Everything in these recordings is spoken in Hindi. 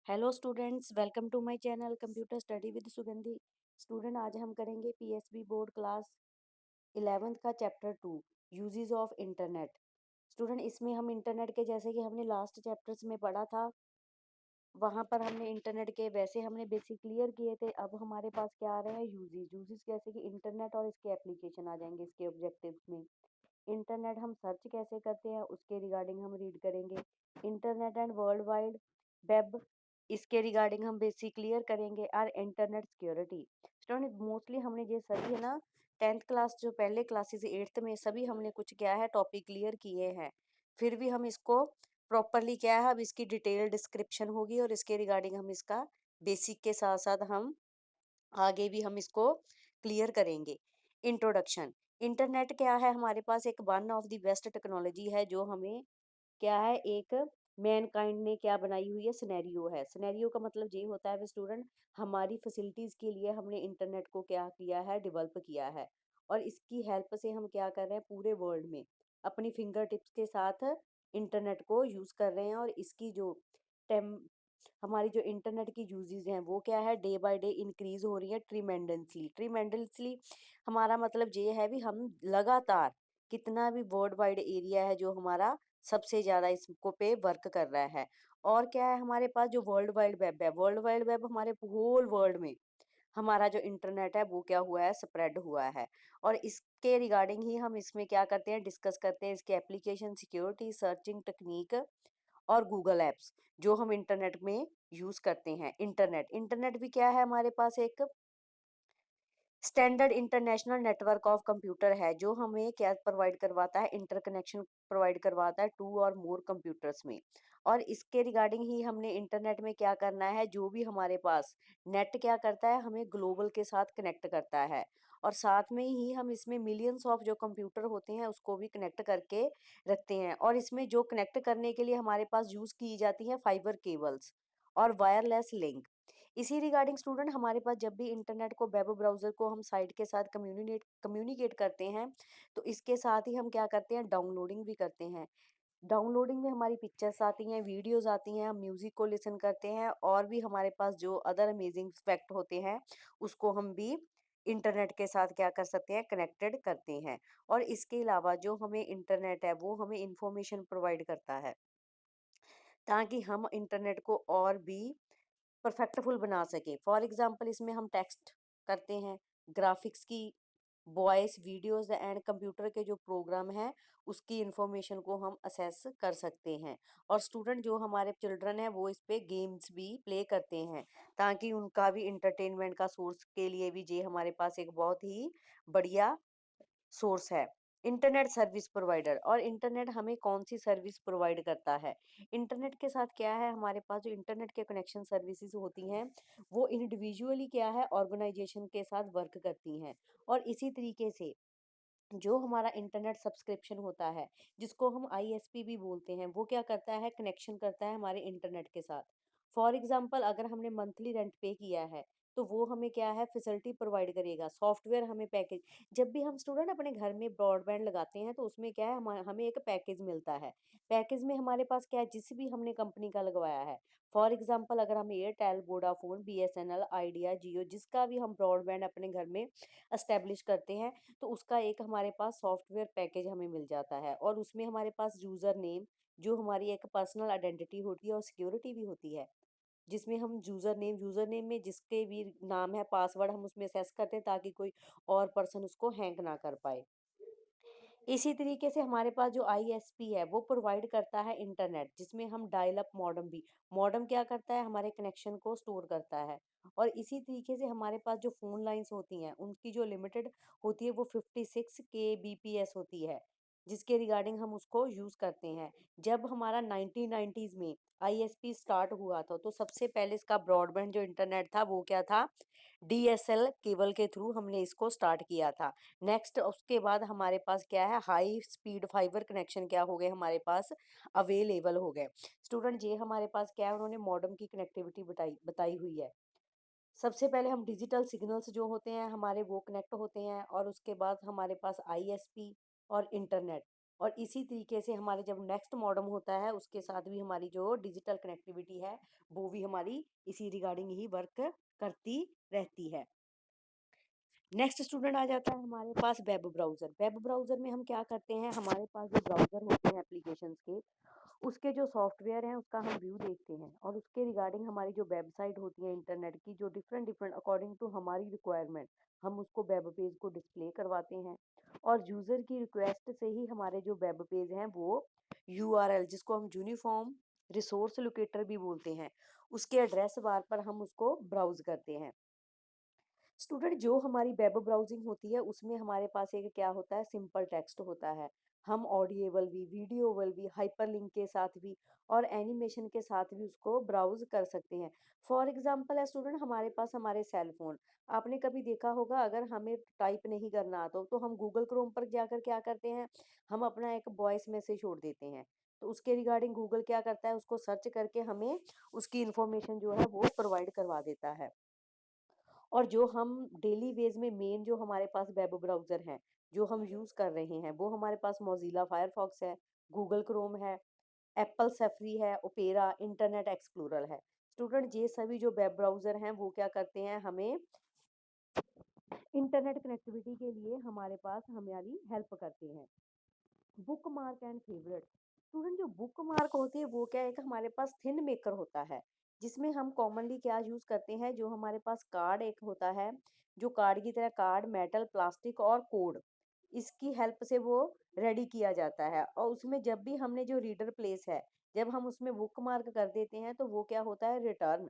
Hello students, welcome to my channel computer study with Sugandhi. Student, आज हम करेंगे पीएसबी बोर्ड क्लास 11th का chapter 2 uses of internet. Student, इसमें हम इंटरनेट के जैसे कि हमने लास्ट चैप्टर्स में पढ़ा था, वहाँ पर हमने इंटरनेट के वैसे हमने बेसिक क्लियर किए थे। अब हमारे पास क्या आ रहे हैं यूजेस जैसे कि इंटरनेट और इसके एप्लीकेशन आ जाएंगे इसके ऑब्जेक्टिव्स में। इंटरनेट हम सर्च कैसे करते हैं उसके रिगार्डिंग हम रीड करेंगे। Internet and world wide web, इसके रिगार्डिंग हम बेसिक क्लियर करेंगे। और इंटरनेट सिक्योरिटी स्टूडेंट, मोस्टली हमने ये सभी है ना 10th क्लास जो पहले क्लासेस 8th में सभी हमने कुछ क्या है टॉपिक क्लियर किए हैं। फिर भी हम इसको प्रॉपरली क्या है, अब इसकी डिटेल डिस्क्रिप्शन होगी और इसके रिगार्डिंग हम इसका बेसिक के साथ साथ हम आगे भी हम इसको क्लियर करेंगे। इंट्रोडक्शन। इंटरनेट क्या है, हमारे पास एक one of the best technology है जो हमें क्या है एक मैनकाइंड ने क्या बनाई हुई है, सिनेरियो है। सिनेरियो का मतलब ये होता है स्टूडेंट, हमारी फैसिलिटीज के लिए हमने इंटरनेट को क्या किया है, डेवलप किया है। और इसकी हेल्प से हम क्या कर रहे हैं, पूरे वर्ल्ड में अपनी फिंगर टिप्स के साथ इंटरनेट को यूज कर रहे हैं। और इसकी जो टेम हमारी जो इंटरनेट की यूजेस हैं वो क्या है, डे बाय डे इंक्रीज हो रही है ट्रीमेंडसली। ट्रीमेंडसली हमारा मतलब ये है भी हम लगातार कितना भी वर्ल्ड वाइड एरिया है जो हमारा सबसे ज्यादा इसको पे वर्क कर रहा है। और क्या है, हमारे पास जो वर्ल्ड वाइड वेब है, वर्ल्ड वाइड वेब हमारे होल वर्ल्ड में हमारा जो इंटरनेट है वो क्या हुआ है, स्प्रेड हुआ है। और इसके रिगार्डिंग ही हम इसमें क्या करते हैं, डिस्कस करते हैं इसके एप्लीकेशन, सिक्योरिटी, सर्चिंग टेक्निक और गूगल एप्स जो हम इंटरनेट में यूज करते हैं। इंटरनेट इंटरनेट भी क्या है, हमारे पास एक standard international network of computer है जो हमें क्या प्रोवाइड करवाता है, इंटरकनेक्शन प्रोवाइड करवाता है टू और मोर कंप्यूटर्स में। और इसके रिगार्डिंग ही हमने इंटरनेट में क्या करना है, जो भी हमारे पास नेट क्या करता है, हमें ग्लोबल के साथ कनेक्ट करता है। और साथ में ही हम इसमें मिलियंस ऑफ जो कंप्यूटर होते हैं उसको भी कनेक्ट करके रखते हैं। और इसमें जो कनेक्ट करने के लिए हमारे पास यूज की जाती है फाइबर केबल्स और वायरलेस लिंक। इसी रिगार्डिंग स्टूडेंट, हमारे पास जब भी इंटरनेट को वेब ब्राउजर को हम साइट के साथ कम्युनिकेट करते हैं तो इसके साथ ही हम क्या करते हैं, डाउनलोडिंग भी करते हैं। डाउनलोडिंग में हमारी पिक्चर्स आती हैं, वीडियोस आती हैं, हम म्यूजिक को लिसन करते हैं और भी हमारे पास जो अदर अमेजिंग फैक्ट होते हैं उसको हम भी इंटरनेट के साथ क्या कर सकते हैं, कनेक्टेड करते हैं। और इसके अलावा जो हमें इंटरनेट है वो हमें इंफॉर्मेशन प्रोवाइड करता है ताकि हम इंटरनेट को और भी परफेक्टफुल बना सके। फॉर एग्जांपल इसमें हम टेक्स्ट करते हैं, ग्राफिक्स की, वॉइस, वीडियोस एंड कंप्यूटर के जो प्रोग्राम है उसकी इंफॉर्मेशन को हम असेस कर सकते हैं। और स्टूडेंट जो हमारे चिल्ड्रन है वो इस पे गेम्स भी प्ले करते हैं ताकि उनका भी इंटरटेनमेंट का सोर्स के लिए भी ये हमारे पास एक बहुत ही बढ़िया सोर्स है। इंटरनेट सर्विस प्रोवाइडर, और इंटरनेट हमें कौन सी सर्विस प्रोवाइड करता है। इंटरनेट के साथ क्या है, हमारे पास जो इंटरनेट के कनेक्शन सर्विसेज होती हैं वो इंडिविजुअली क्या है, ऑर्गेनाइजेशन के साथ वर्क करती हैं। और इसी तरीके से जो हमारा इंटरनेट सब्सक्रिप्शन होता है जिसको हम आईएसपी भी बोलते हैं, वो क्या करता है, कनेक्शन करता है हमारे इंटरनेट के साथ। फॉर एग्जांपल अगर हमने मंथली रेंट पे किया है तो वो हमें क्या है, फैसिलिटी प्रोवाइड करेगा, सॉफ्टवेयर हमें पैकेज। जब भी हम स्टूडेंट अपने घर में ब्रॉडबैंड लगाते हैं तो उसमें क्या है, हमें एक पैकेज मिलता है। पैकेज में हमारे पास क्या है, जिस भी हमने कंपनी का लगवाया है। फॉर एग्जाम्पल अगर हम एयरटेल, वोडाफोन, बीएसएनएल, आइडिया, जियो, जिसका भी हम ब्रॉडबैंड अपने घर में एस्टेब्लिश करते हैं तो उसका एक हमारे पास सॉफ्टवेयर पैकेज हमें मिल जाता है। और उसमें हमारे पास यूजर नेम जो हमारी एक पर्सनल आइडेंटिटी होती है और सिक्योरिटी भी होती है, जिसमें हम यूजर नेम में जिसके भी नाम है, पासवर्ड हम उसमें सेट करते हैं ताकि कोई और पर्सन उसको हैक ना कर पाए। इसी तरीके से हमारे पास जो आईएसपी है वो प्रोवाइड करता है इंटरनेट, जिसमें हम डायल अप मॉडेम भी, मॉडेम क्या करता है, हमारे कनेक्शन को स्टोर करता है। और इसी तरीके से हमारे पास जो फोन लाइंस होती हैं उनकी जो लिमिटेड होती है वो 56 के बीपीएस होती है, जिसके रिगार्डिंग हम उसको यूज करते हैं। जब हमारा 1990s में आईएसपी स्टार्ट हुआ था तो सबसे पहले इसका ब्रॉडबैंड जो इंटरनेट था वो क्या था, डीएसएल केबल के थ्रू हमने इसको स्टार्ट किया था। नेक्स्ट उसके बाद हमारे पास क्या है, हाई स्पीड फाइबर कनेक्शन क्या हो गए, हमारे पास अवेलेबल हो गए। स्टूडेंट ये हमारे पास क्या है, उन्होंने मॉडेम की कनेक्टिविटी बताई बताई हुई है। सबसे पहले हम डिजिटल सिग्नल्स जो होते हैं हमारे वो कनेक्ट होते हैं और उसके बाद हमारे पास आईएसपी और इंटरनेट। और इसी तरीके से हमारे जब नेक्स्ट मॉडेम होता है उसके साथ भी हमारी जो डिजिटल कनेक्टिविटी है वो भी हमारी इसी रिगार्डिंग ही वर्क करती रहती है। नेक्स्ट स्टूडेंट आ जाता है हमारे पास वेब ब्राउज़र। वेब ब्राउज़र में हम क्या करते हैं, हमारे पास जो ब्राउज़र होते हैं एप्लीकेशंस के, उसके जो सॉफ्टवेयर हैं उसका हम व्यू देखते हैं और उसके रिगार्डिंग हमारी जो वेबसाइट होती है इंटरनेट की, जो डिफरेंट डिफरेंट अकॉर्डिंग टू हमारी रिक्वायरमेंट हम उसको वेब पेज को डिस्प्ले करवाते हैं। और यूज़र की रिक्वेस्ट से ही हमारे जो वेब पेज हैं वो यूआरएल, जिसको हम यूनिफॉर्म रिसोर्स लोकेटर भी बोलते हैं, उसके एड्रेस बार पर हम उसको ब्राउज करते हैं। स्टूडेंट जो हमारी वेब ब्राउजिंग होती है उसमें हमारे पास एक क्या होता है, सिंपल टेक्स्ट होता है। हम ऑडिएबल भी, वीडियोबल भी, हाइपरलिंक के साथ भी और एनिमेशन के साथ भी उसको ब्राउज कर सकते हैं। फॉर एग्जांपल है स्टूडेंट, हमारे पास हमारे सेल फोन, आपने कभी देखा होगा अगर हमें टाइप नहीं करना आता तो हम गूगल क्रोम पर जाकर क्या करते हैं, हम अपना एक वॉइस मैसेज छोड़ देते हैं। तो उसके रिगार्डिंग गूगल क्या करता है, उसको सर्च करके हमें उसकी इंफॉर्मेशन जो है वो प्रोवाइड करवा देता है। और जो हम डेली बेस में मेन जो हमारे पास वेब ब्राउज़र हैं, जो हम यूज़ कर रहे हैं, वो हमारे पास मोज़िला फायरफॉक्स है, गूगल क्रोम है, एप्पल सफरी है, ओपेरा, इंटरनेट एक्सप्लोरर है। स्टूडेंट ये सभी जो वेब ब्राउज़र हैं वो क्या करते हैं, हमें इंटरनेट कनेक्टिविटी के लिए हमारे पास हमारी हेल्प करते हैं। Book mark and favourite. Student जो बुक मार्क होती है वो क्या है, एक हमारे पास थिन मेकर होता है, जिसमें हम कॉमनली क्या यूज करते हैं, जो हमारे पास कार्ड एक होता है, जो कार्ड की तरह कार्ड, मेटल, प्लास्टिक और कोड, इसकी हेल्प से वो रेडी किया जाता है। और उसमें जब भी हमने जो रीडर प्लेस है, जब हम उसमें बुक मार्क कर देते हैं तो वो क्या होता है, रिटर्न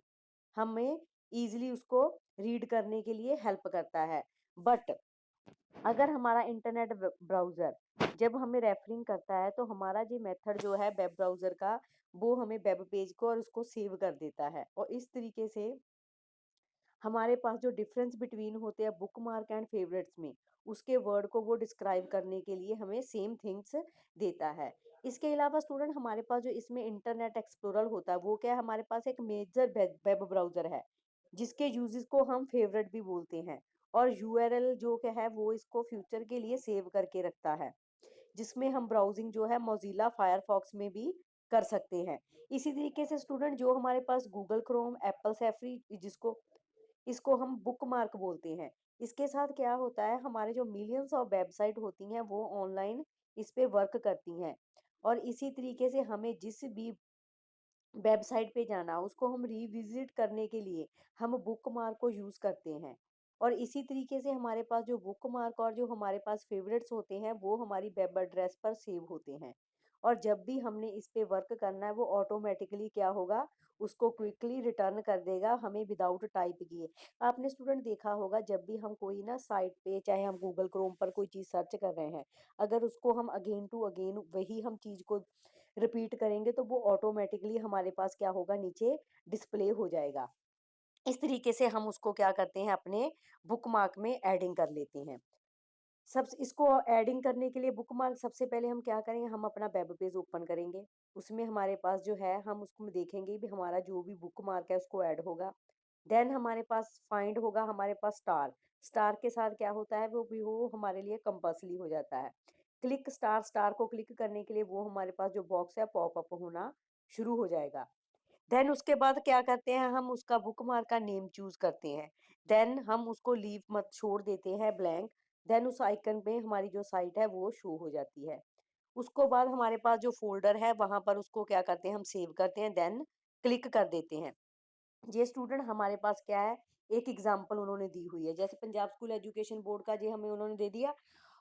हमें इजीली उसको रीड करने के लिए हेल्प करता है। बट अगर हमारा इंटरनेट ब्राउज़र जब हमें रेफरिंग करता है तो हमारा जो मेथड जो है वेब ब्राउज़र का, वो हमें वेब पेज को और उसको सेव कर देता है। और इस तरीके से हमारे पास जो डिफरेंस बिटवीन होते हैं बुक मार्क एंड फेवरेट्स में, उसके वर्ड को वो डिस्क्राइब करने के लिए हमें सेम थिंग्स देता है। इसके अलावा स्टूडेंट हमारे पास जो इसमें इंटरनेट एक्सप्लोरर होता है वो क्या है, हमारे पास एक मेजर वेब ब्राउज़र है, जिसके यूजेस को हम फेवरेट भी बोलते हैं। और यूआरएल जो क्या है वो इसको फ्यूचर के लिए सेव करके रखता है, जिसमें हम ब्राउजिंग जो है मोज़िला फायरफॉक्स में भी कर सकते हैं। इसी तरीके से स्टूडेंट जो हमारे पास गूगल क्रोम, एप्पल सफरी, जिसको इसको हम बुकमार्क बोलते हैं। इसके साथ क्या होता है, हमारे जो मिलियंस ऑफ वेबसाइट होती हैं वो ऑनलाइन इस पे वर्क करती हैं। और इसी तरीके से हमें जिस भी वेबसाइट पे जाना उसको हम रिविजिट करने के लिए हम बुकमार्क को यूज़ करते हैं। और इसी तरीके से हमारे पास जो बुकमार्क और जो हमारे पास फेवरेट्स होते हैं वो हमारी वेब एड्रेस पर सेव होते हैं। और जब भी हमने इस पे वर्क करना है वो ऑटोमेटिकली क्या होगा, उसको क्विकली रिटर्न कर देगा हमें विदाउट टाइप किए। आपने स्टूडेंट देखा होगा जब भी हम कोई ना साइट पे, चाहे हम गूगल क्रोम पर कोई चीज़ सर्च कर रहे हैं, अगर उसको हम अगेन टू अगेन वही हम चीज़ को रिपीट करेंगे तो वो ऑटोमेटिकली हमारे पास क्या होगा, नीचे डिस्प्ले हो जाएगा। इस तरीके से हम उसको क्या करते हैं, अपने बुकमार्क में एडिंग कर लेते हैं। सब इसको एडिंग करने के लिए बुकमार्क सबसे पहले हम क्या करेंगे, हम अपना वेब पेज ओपन करेंगे। उसमें हमारे पास जो है हम उसको देखेंगे भी हमारा जो भी बुकमार्क है उसको ऐड होगा। देन हमारे पास फाइंड होगा, हमारे पास स्टार, स्टार के साथ क्या होता है वो भी वो हमारे लिए कंपल्सरी हो जाता है। क्लिक स्टार, स्टार को क्लिक करने के लिए वो हमारे पास जो बॉक्स है पॉपअप होना शुरू हो जाएगा। देन उसके बाद क्या करते हैं, हम उसका बुकमार्क का नेम चूज करते हैं। देन हम उसको लीव मत छोड़ देते हैं ब्लैंक। देन उस आइकन पे हमारी जो साइट है वो शो हो जाती है। उसको बाद हमारे पास जो फोल्डर है वहां पर उसको क्या करते हैं, हम सेव करते हैं, देन क्लिक कर देते हैं। ये स्टूडेंट हमारे पास क्या है, एक एग्जाम्पल उन्होंने दी हुई है, जैसे पंजाब स्कूल एजुकेशन बोर्ड का ये हमें उन्होंने दे दिया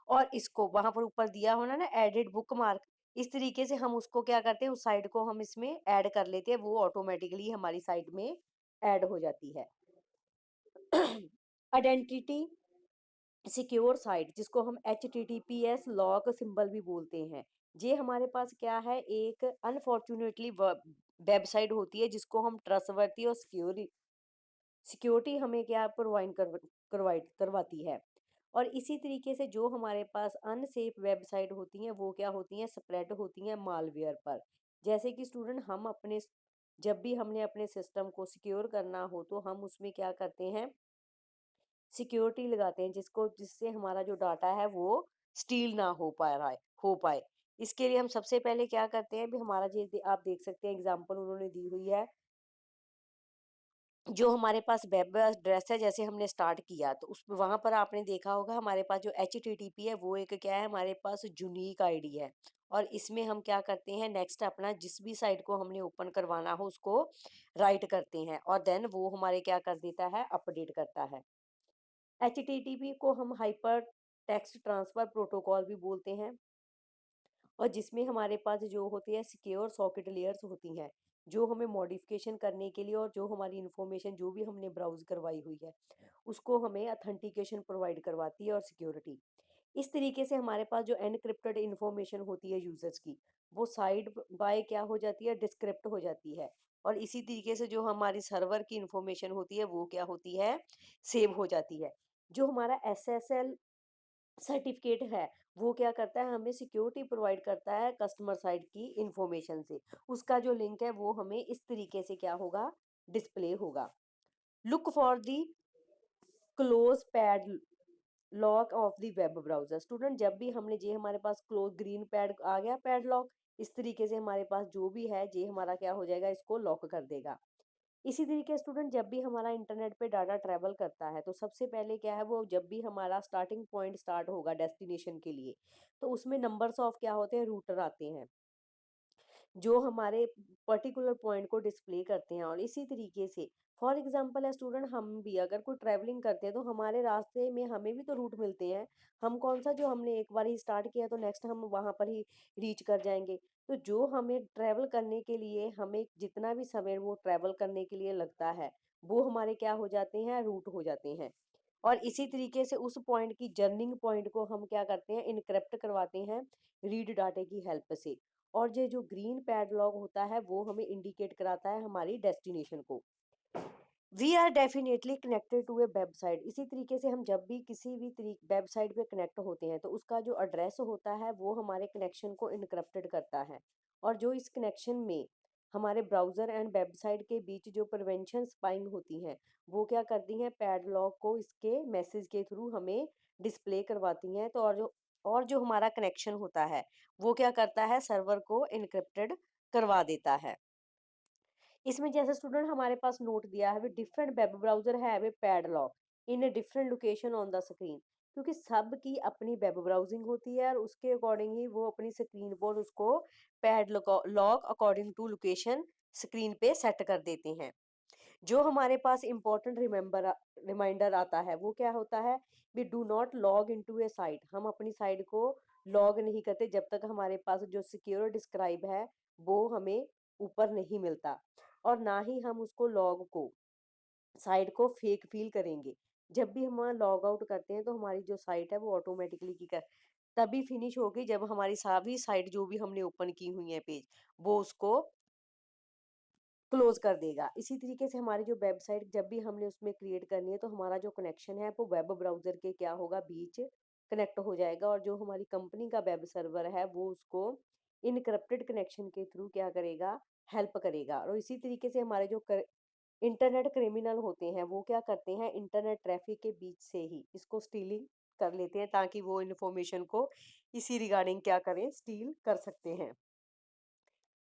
और इसको वहां पर ऊपर दिया होना ना एडिड बुक मार्क। इस तरीके से हम उसको क्या करते हैं, उस साइड को हम इसमें ऐड कर लेते हैं, वो ऑटोमेटिकली हमारी साइड में ऐड हो जाती है। आइडेंटिटी सिक्योर साइट, जिसको हम HTTPS लॉक सिंबल भी बोलते हैं, ये हमारे पास क्या है, एक अनफॉर्चुनेटली वेबसाइट होती है जिसको हम ट्रस्टवर्दी और सिक्योरिटी हमें क्या प्रोवाइड करवाती है। और इसी तरीके से जो हमारे पास अनसेफ वेबसाइट होती हैं वो क्या होती हैं, स्प्रेड होती हैं मालवेयर पर। जैसे कि स्टूडेंट हम अपने जब भी हमने अपने सिस्टम को सिक्योर करना हो तो हम उसमें क्या करते हैं, सिक्योरिटी लगाते हैं जिससे हमारा जो डाटा है वो स्टील ना हो पाए। इसके लिए हम सबसे पहले क्या करते हैं, भी हमारा आप देख सकते हैं एग्जाम्पल उन्होंने दी हुई है। जो हमारे पास वेब एड्रेस है, जैसे हमने स्टार्ट किया तो उस वहां पर आपने देखा होगा हमारे पास जो HTTP है वो एक क्या है, हमारे पास यूनिक आईडी है। और इसमें हम क्या करते हैं, नेक्स्ट अपना जिस भी साइट को हमने ओपन करवाना हो उसको राइट करते हैं और देन वो हमारे क्या कर देता है, अपडेट करता है। HTTP को हम हाइपर टेक्स्ट ट्रांसफर प्रोटोकॉल भी बोलते हैं, और जिसमें हमारे पास जो होती है सिक्योर सॉकेट लेयर्स होती हैं, जो हमें मॉडिफिकेशन करने के लिए और जो हमारी इंफॉर्मेशन जो भी हमने ब्राउज करवाई हुई है उसको हमें अथेंटिकेशन प्रोवाइड करवाती है और सिक्योरिटी। इस तरीके से हमारे पास जो एनक्रिप्टेड इंफॉर्मेशन होती है यूजर्स की, वो साइड बाय क्या हो जाती है, डिस्क्रिप्ट हो जाती है। और इसी तरीके से जो हमारी सर्वर की इंफॉर्मेशन होती है वो क्या होती है, सेव हो जाती है। जो हमारा SSL सर्टिफिकेट है वो क्या करता है, हमें सिक्योरिटी प्रोवाइड करता है कस्टमर साइड की इंफॉर्मेशन से। उसका जो लिंक है वो हमें इस तरीके से क्या होगा, डिस्प्ले होगा। Look for the close pad lock of the web browser. Student जब भी हमने जे हमारे पास क्लोज ग्रीन पैड आ गया पैड लॉक, इस तरीके से हमारे पास जो भी है जे हमारा क्या हो जाएगा, इसको लॉक कर देगा। इसी तरीके स्टूडेंट जब भी हमारा इंटरनेट पे डाटा ट्रैवल करता है तो सबसे पहले क्या है, वो जब भी हमारा स्टार्टिंग पॉइंट स्टार्ट होगा डेस्टिनेशन के लिए, तो उसमें नंबर्स ऑफ क्या होते हैं, रूटर आते हैं जो हमारे पर्टिकुलर पॉइंट को डिस्प्ले करते हैं। और इसी तरीके से फॉर एग्जांपल है स्टूडेंट, हम भी अगर कोई ट्रैवलिंग करते हैं तो हमारे रास्ते में हमें भी तो रूट मिलते हैं। हम कौन सा जो हमने एक बार ही स्टार्ट किया तो नेक्स्ट हम वहां पर ही रीच कर जाएंगे। तो जो हमें ट्रैवल करने के लिए हमें जितना भी समय वो ट्रैवल करने के लिए लगता है वो हमारे क्या हो जाते हैं, रूट हो जाते हैं। और इसी तरीके से उस पॉइंट की जर्निंग पॉइंट को हम क्या करते हैं, इनक्रिप्ट करवाते हैं रीड डाटे की हेल्प से। और ये जो ग्रीन पैडलॉग होता है वो हमें इंडिकेट कराता है हमारी डेस्टिनेशन को। We are definitely connected to a website. इसी तरीके से हम जब भी किसी भी वेबसाइट पे कनेक्ट होते हैं तो उसका जो एड्रेस होता है वो हमारे कनेक्शन को इनक्रप्टेड करता है। और जो इस कनेक्शन में हमारे ब्राउजर एंड वेबसाइट के बीच जो प्रिवेंशन स्पाइंग होती हैं वो क्या करती हैं, पैडलॉग को इसके मैसेज के थ्रू हमें डिस्प्ले करवाती हैं। तो और जो हमारा कनेक्शन होता है वो क्या करता है, सर्वर को इनक्रिप्टेड करवा देता है। इसमें जैसे स्टूडेंट हमारे पास नोट दिया है, डिफरेंट वेब ब्राउजर है वे padlock in a different location on the screen. क्योंकि सब की अपनी वेब ब्राउजिंग होती है और उसके अकॉर्डिंग ही वो अपनी स्क्रीन पर उसको padlock according to location screen पे सेट कर देते हैं। जो हमारे पास इंपॉर्टेंट रिमाइंडर आता है वो क्या होता है, we do not log into a site. हम अपनी साइट को लॉग नहीं करते जब तक हमारे पास जो सिक्योर डिस्क्राइब है वो हमें ऊपर नहीं मिलता। और ना ही हम उसको लॉग को साइट को फेक फील करेंगे। जब भी हम लॉग आउट करते हैं तो हमारी जो साइट है वो ऑटोमेटिकली की कर तभी फिनिश होगी जब हमारी सभी साइट जो भी हमने ओपन की हुई है पेज वो उसको क्लोज कर देगा। इसी तरीके से हमारी जो वेबसाइट जब भी हमने उसमें क्रिएट करनी है तो हमारा जो कनेक्शन है वो वेब ब्राउजर के क्या होगा, बीच कनेक्ट हो जाएगा। और जो हमारी कंपनी का वेब सर्वर है वो उसको इनक्रप्टेड कनेक्शन के थ्रू क्या करेगा, हेल्प करेगा। और इसी तरीके से हमारे जो इंटरनेट क्रिमिनल होते हैं वो क्या करते हैं, इंटरनेट ट्रैफिक के बीच से ही इसको स्टीलिंग कर लेते हैं ताकि वो इन्फॉर्मेशन को इसी रिगार्डिंग क्या करें, स्टील कर सकते हैं।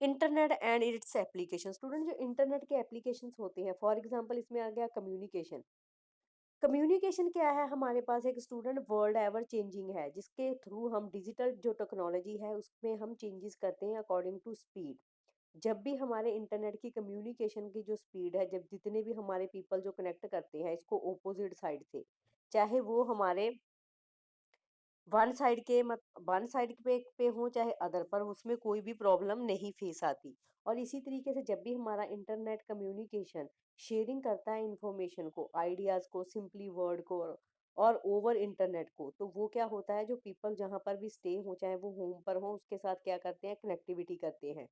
Internet and its application. Student जो इंटरनेट के एप्लीकेशंस होते हैं, फॉर एग्जांपल इसमें आ गया कम्युनिकेशन। कम्युनिकेशन क्या है, हमारे पास एक स्टूडेंट वर्ल्ड एवर चेंजिंग है जिसके थ्रू हम डिजिटल जो टेक्नोलॉजी है उसमें हम चेंजेस करते हैं अकॉर्डिंग टू स्पीड। जब भी हमारे इंटरनेट की कम्युनिकेशन की जो स्पीड है, जब जितने भी हमारे पीपल जो कनेक्ट करते हैं इसको ओपोजिट साइड से, चाहे वो हमारे वन साइड पे हो चाहे अदर पर, उसमें कोई भी प्रॉब्लम नहीं फेस आती। और इसी तरीके से जब भी हमारा इंटरनेट कम्युनिकेशन शेयरिंग करता है इंफॉर्मेशन को, आइडियाज को, सिंपली वर्ड को और ओवर इंटरनेट को, तो वो क्या होता है, जो पीपल जहाँ पर भी स्टे हो चाहे वो होम पर हो उसके साथ क्या करते हैं, कनेक्टिविटी करते हैं।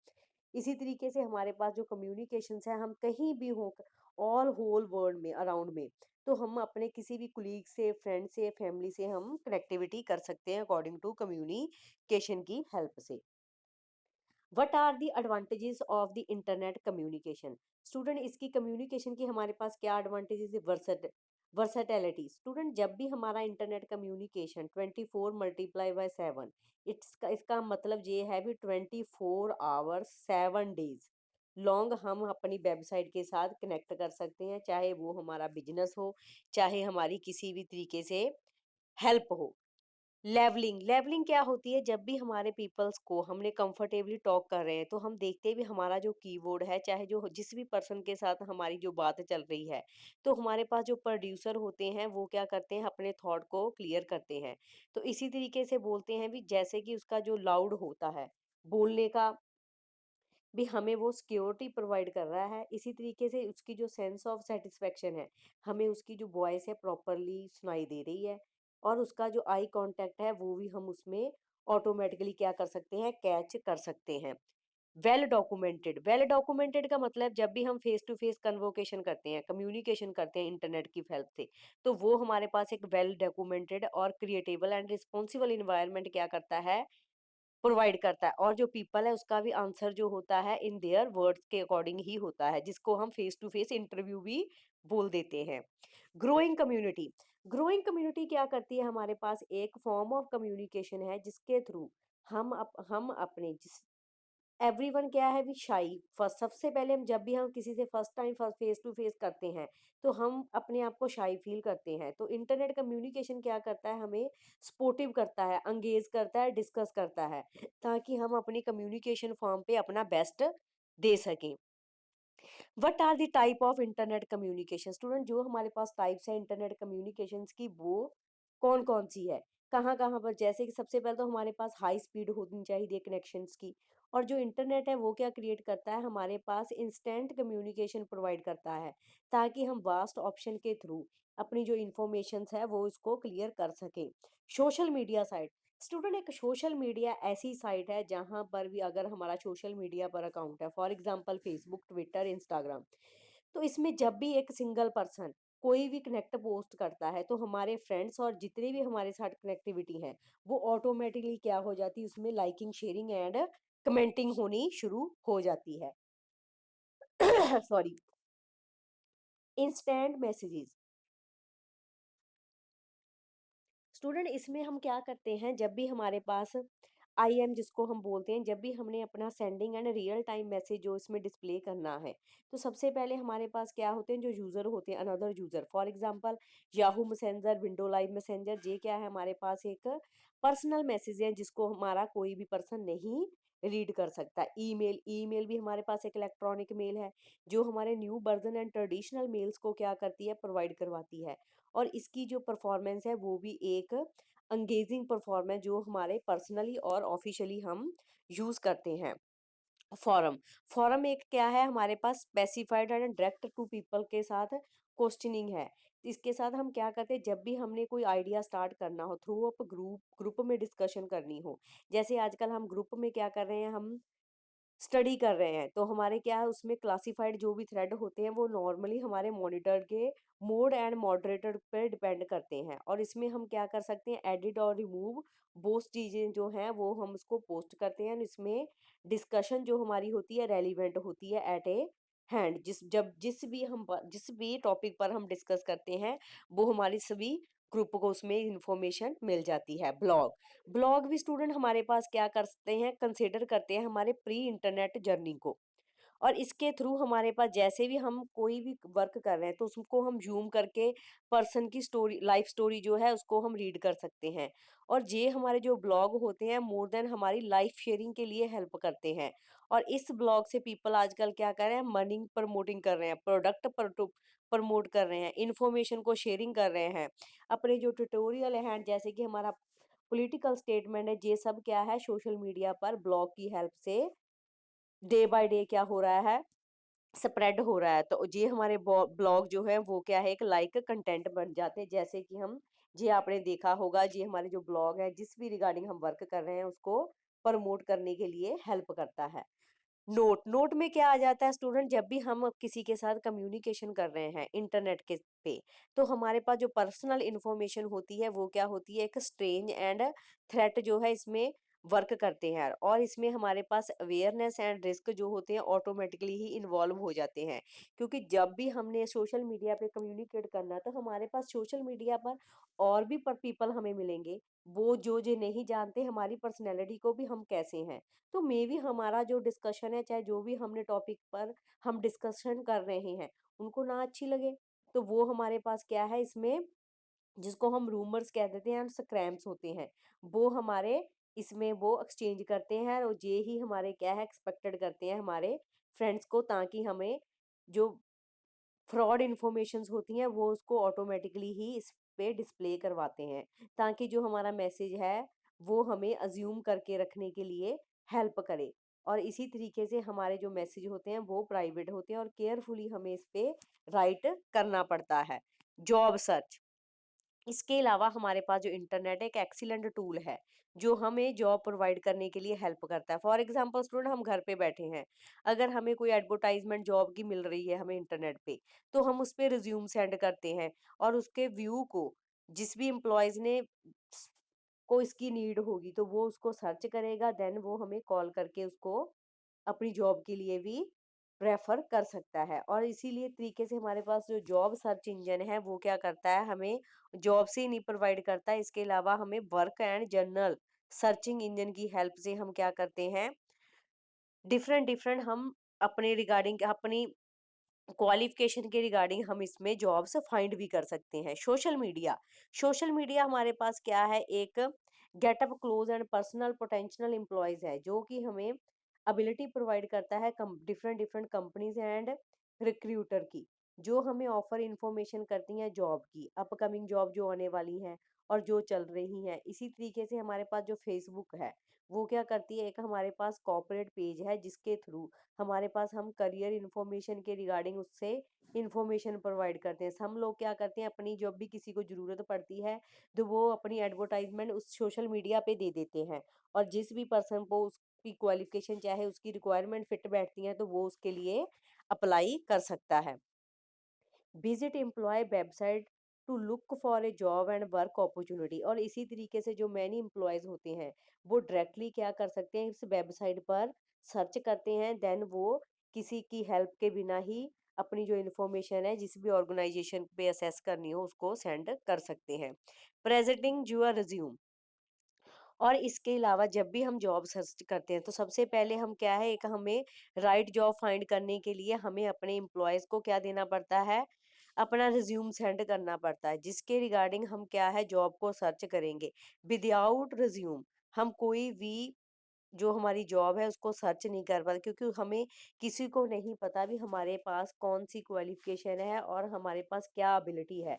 इसी तरीके से हमारे पास जो कम्युनिकेशंस है, हम कहीं भी हो ऑल होल वर्ल्ड में अराउंड में, तो हम अपने किसी भी कुलीग से, फ्रेंड से, फैमिली से हम कनेक्टिविटी कर सकते हैं अकॉर्डिंग टू कम्युनिकेशन की हेल्प से। What are the advantages of the internet communication. Student इसकी कम्युनिकेशन की हमारे पास क्या एडवांटेजेस है, वर्सेटैलिटी, स्टूडेंट जब भी हमारा इंटरनेट कम्युनिकेशन 24 मल्टीप्लाई बाय 7, इसका मतलब ये है भी 24 आवर्स 7 डेज लॉन्ग हम अपनी वेबसाइट के साथ कनेक्ट कर सकते हैं, चाहे वो हमारा बिजनेस हो, चाहे हमारी किसी भी तरीके से हेल्प हो। लेवलिंग, लेवलिंग क्या होती है, जब भी हमारे पीपल्स को हमने कंफर्टेबली टॉक कर रहे हैं तो हम देखते हैं भी हमारा जो कीबोर्ड है, चाहे जो जिस भी पर्सन के साथ हमारी जो बात चल रही है, तो हमारे पास जो प्रोड्यूसर होते हैं वो क्या करते हैं, अपने थॉट को क्लियर करते हैं। तो इसी तरीके से बोलते हैं भी, जैसे कि उसका जो लाउड होता है बोलने का भी, हमें वो सिक्योरिटी प्रोवाइड कर रहा है, इसी तरीके से उसकी जो सेंस ऑफ सेटिस्फेक्शन है, हमें उसकी जो वॉइस है प्रॉपरली सुनाई दे रही है, और उसका जो आई कांटेक्ट है वो भी हम उसमें ऑटोमेटिकली क्या कर सकते हैं, कैच कर सकते हैं। वेल डॉक्यूमेंटेड, वेल डॉक्यूमेंटेड का मतलब जब भी हम फेस टू फेस कन्वोकेशन करते हैं, कम्युनिकेशन करते हैं इंटरनेट की हेल्प से, तो वो हमारे पास एक वेल डॉक्यूमेंटेड और क्रिएटेबल एंड रिस्पॉन्सिबल इन्वायरमेंट क्या करता है, प्रोवाइड करता है, और जो पीपल है उसका भी आंसर जो होता है इन देयर वर्ड्स के अकॉर्डिंग ही होता है, जिसको हम फेस टू फेस इंटरव्यू भी बोल देते हैं। ग्रोइंग कम्युनिटी, ग्रोइंग कम्युनिटी क्या करती है, हमारे पास एक फॉर्म ऑफ कम्युनिकेशन है जिसके थ्रू हम अपने जिस एवरीवन क्या है भी शाई, फर्स्ट सबसे पहले हम जब भी हम किसी से first time first face to face करते हैं तो हम अपने आप को शाई फील करते हैं, तो इंटरनेट कम्युनिकेशन क्या करता है, हमें सपोर्टिव करता है, अंगेज करता है, डिस्कस करता है, ताकि हम अपनी कम्युनिकेशन फॉर्म पे अपना बेस्ट दे सकें। What are the type of internet communication, student जो हमारे पास टाइप्स है इंटरनेट कम्युनिकेशंस की वो कौन कौन सी है, कहाँ कहाँ पर, जैसे कि सबसे पहले तो हमारे पास हाई स्पीड होनी चाहिए कनेक्शंस की, और जो इंटरनेट है वो क्या क्रिएट करता है, हमारे पास इंस्टेंट कम्युनिकेशन प्रोवाइड करता है, ताकि हम वास्ट ऑप्शन के थ्रू अपनी जो इंफॉर्मेशन है वो इसको क्लियर कर सकें। सोशल मीडिया साइट, स्टूडेंट एक सोशल मीडिया ऐसी साइट है जहां पर भी अगर हमारा सोशल मीडिया पर अकाउंट है, for example Facebook, Twitter, Instagram, तो इसमें जब भी एक सिंगल पर्सन कोई भी कनेक्ट पोस्ट करता है तो हमारे फ्रेंड्स और जितने भी हमारे साथ कनेक्टिविटी है वो ऑटोमेटिकली क्या हो जाती है, उसमें लाइकिंग, शेयरिंग एंड कमेंटिंग होनी शुरू हो जाती है। सॉरी। इंस्टेंट मैसेजेस, स्टूडेंट इसमें हम क्या करते हैं, जब भी हमारे पास आईएम जिसको हम बोलते हैं, जब भी हमने अपना sending end real time message जो इसमें डिस्प्ले करना है, तो सबसे पहले हमारे पास क्या होते हैं, जो यूजर होते हैं, another user, for example Yahoo messenger, window live messenger, ये क्या है, हमारे पास एक पर्सनल मैसेज है जिसको हमारा कोई भी पर्सन नहीं रीड कर सकता। ईमेल, ईमेल भी हमारे पास एक इलेक्ट्रॉनिक मेल है जो हमारे new version and traditional mails को क्या करती है, प्रोवाइड करवाती है, और इसकी जो परफॉर्मेंस है वो भी एक अंगेजिंग परफॉर्मेंस जो हमारे पर्सनली और ऑफिशियली हम यूज करते हैं। फॉरम, फॉरम एक क्या है, हमारे पास specified and direct to people के साथ क्वेश्चनिंग है। इसके साथ हम क्या करते हैं, जब भी हमने कोई आइडिया स्टार्ट करना हो, थ्रू अप ग्रुप ग्रुप में डिस्कशन करनी हो, जैसे आजकल हम ग्रुप में क्या कर रहे हैं, हम स्टडी कर रहे हैं, तो हमारे क्या है उसमें क्लासिफाइड जो भी थ्रेड होते हैं वो नॉर्मली हमारे मॉनिटर के मोड एंड मॉडरेटर पर डिपेंड करते हैं, और इसमें हम क्या कर सकते हैं, एडिट और रिमूव वो चीज़ें जो हैं वो हम उसको पोस्ट करते हैं, और इसमें डिस्कशन जो हमारी होती है रेलिवेंट होती है एट ए हैंड, जिस भी टॉपिक पर हम डिस्कस करते हैं वो हमारी सभी ग्रुप को उसमें इंफॉर्मेशन मिल जाती है। ब्लॉग, ब्लॉग भी स्टूडेंट हमारे पास क्या करते हैं, कंसिडर करते हैं हमारे प्री इंटरनेट जर्नी को, और इसके थ्रू हमारे पास जैसे भी हम कोई भी वर्क कर रहे हैं तो उसको हम जूम करके पर्सन की स्टोरी, लाइफ स्टोरी जो है उसको हम रीड कर सकते हैं, और ये हमारे जो ब्लॉग होते हैं मोर देन हमारी लाइफ शेयरिंग के लिए हेल्प करते हैं, और इस ब्लॉग से पीपल आजकल क्या कर रहे हैं, मनी प्रमोटिंग कर रहे हैं, प्रोडक्ट प्रमोट कर रहे हैं, इंफॉर्मेशन को शेयरिंग कर रहे हैं, अपने जो ट्यूटोरियल हैं जैसे कि हमारा पॉलिटिकल स्टेटमेंट है, ये सब क्या है सोशल मीडिया पर ब्लॉग की हेल्प से डे बाय डे क्या हो रहा है, स्प्रेड हो रहा है, तो ये हमारे ब्लॉग जो है वो क्या है, एक लाइक कंटेंट बन जाते हैं, जैसे कि हम, ये आपने देखा होगा, ये हमारे जो ब्लॉग है जिस भी रिगार्डिंग हम वर्क कर रहे हैं उसको प्रमोट करने के लिए हेल्प करता है। नोट, नोट में क्या आ जाता है स्टूडेंट, जब भी हम किसी के साथ कम्युनिकेशन कर रहे हैं इंटरनेट के पे, तो हमारे पास जो पर्सनल इंफॉर्मेशन होती है वो क्या होती है, एक स्ट्रेंज एंड थ्रेट जो है इसमें वर्क करते हैं, और इसमें हमारे पास अवेयरनेस एंड रिस्क जो होते हैं ऑटोमेटिकली ही इन्वॉल्व हो जाते हैं, क्योंकि जब भी हमने सोशल मीडिया पे कम्युनिकेट करना तो हमारे पास सोशल मीडिया पर और भी पर पीपल हमें मिलेंगे, वो जो नहीं जानते हमारी पर्सनैलिटी को भी हम कैसे हैं। तो मे भी हमारा जो डिस्कशन है, चाहे जो भी हमने टॉपिक पर हम डिस्कशन कर रहे हैं, उनको ना अच्छी लगे, तो वो हमारे पास क्या है इसमें, जिसको हम रूमर्स कह देते हैं, स्क्रैम्स होते हैं, वो हमारे इसमें वो एक्सचेंज करते हैं, और ये ही हमारे क्या है एक्सपेक्टेड करते हैं हमारे फ्रेंड्स को, ताकि हमें जो फ्रॉड इन्फॉर्मेशंस होती हैं वो उसको ऑटोमेटिकली ही इस पे डिस्प्ले करवाते हैं, ताकि जो हमारा मैसेज है वो हमें अज्यूम करके रखने के लिए हेल्प करे। और इसी तरीके से हमारे जो मैसेज होते हैं वो प्राइवेट होते हैं, और केयरफुली हमें इस पे राइट करना पड़ता है। जॉब सर्च, इसके अलावा हमारे पास जो इंटरनेट है एक एक्सीलेंट टूल है, जो हमें जॉब प्रोवाइड करने के लिए हेल्प करता है। फॉर एग्जांपल स्टूडेंट, हम घर पे बैठे हैं, अगर हमें कोई एडवर्टाइजमेंट जॉब की मिल रही है हमें इंटरनेट पे, तो हम उस पे रिज्यूम सेंड करते हैं, और उसके व्यू को जिस भी एम्प्लॉयज ने को इसकी नीड होगी तो वो उसको सर्च करेगा, देन वो हमें कॉल करके उसको अपनी जॉब के लिए भी रेफर कर सकता है। और इसीलिए तरीके से हमारे पास जो जॉब सर्च इंजन है वो क्या करता है, हमें जॉब से ही नहीं प्रोवाइड करता है, इसके अलावा हमें work and journal searching engine की हेल्प से हम क्या करते हैं, डिफरेंट डिफरेंट हम अपने रिगार्डिंग अपनी क्वालिफिकेशन के रिगार्डिंग हम इसमें जॉब्स फाइंड भी कर सकते हैं। सोशल मीडिया, सोशल मीडिया हमारे पास क्या है, एक getup close and personal potential employees है, जो कि हमें एबिलिटी प्रोवाइड करता है different different companies and recruiter की, जो हमें ऑफर इंफॉर्मेशन करती हैं जॉब की, अपकमिंग जॉब जो आने वाली हैं और जो चल रही हैं। इसी तरीके से हमारे पास जो फेसबुक है वो क्या करती है, एक हमारे पास कॉर्पोरेट पेज है जिसके थ्रू हमारे पास हम करियर इन्फॉर्मेशन के रिगार्डिंग उससे इन्फॉर्मेशन प्रोवाइड करते हैं। हम लोग क्या करते हैं, अपनी जब भी किसी को ज़रूरत पड़ती है तो वो अपनी एडवर्टाइजमेंट उस सोशल मीडिया पे दे देते हैं, और जिस भी पर्सन को उसकी क्वालिफिकेशन चाहे उसकी रिक्वायरमेंट फिट बैठती है तो वो उसके लिए अप्लाई कर सकता है। Visit employ website to look for a job and work opportunity, और इसी तरीके से जो मैनी एम्प्लॉयज होते हैं वो डायरेक्टली क्या कर सकते हैं, इस वेबसाइट पर सर्च करते हैं, देन वो किसी की हेल्प के बिना ही अपनी जो इन्फॉर्मेशन है जिस भी ऑर्गेनाइजेशन पे असेस करनी हो उसको सेंड कर सकते हैं। प्रेजेंटिंग यूर रिज्यूम, और इसके अलावा जब भी हम जॉब सर्च करते हैं तो सबसे पहले हम क्या है, एक हमें राइट जॉब फाइंड करने के लिए हमें अपने एम्प्लॉयज को क्या देना पड़ता है, अपना रिज्यूम सेंड करना पड़ता है, जिसके रिगार्डिंग हम क्या है जॉब को सर्च करेंगे। विदाउट रिज्यूम हम कोई भी जो हमारी जॉब है उसको सर्च नहीं कर पाते, क्योंकि हमें किसी को नहीं पता भी हमारे पास कौन सी क्वालिफिकेशन है और हमारे पास क्या एबिलिटी है।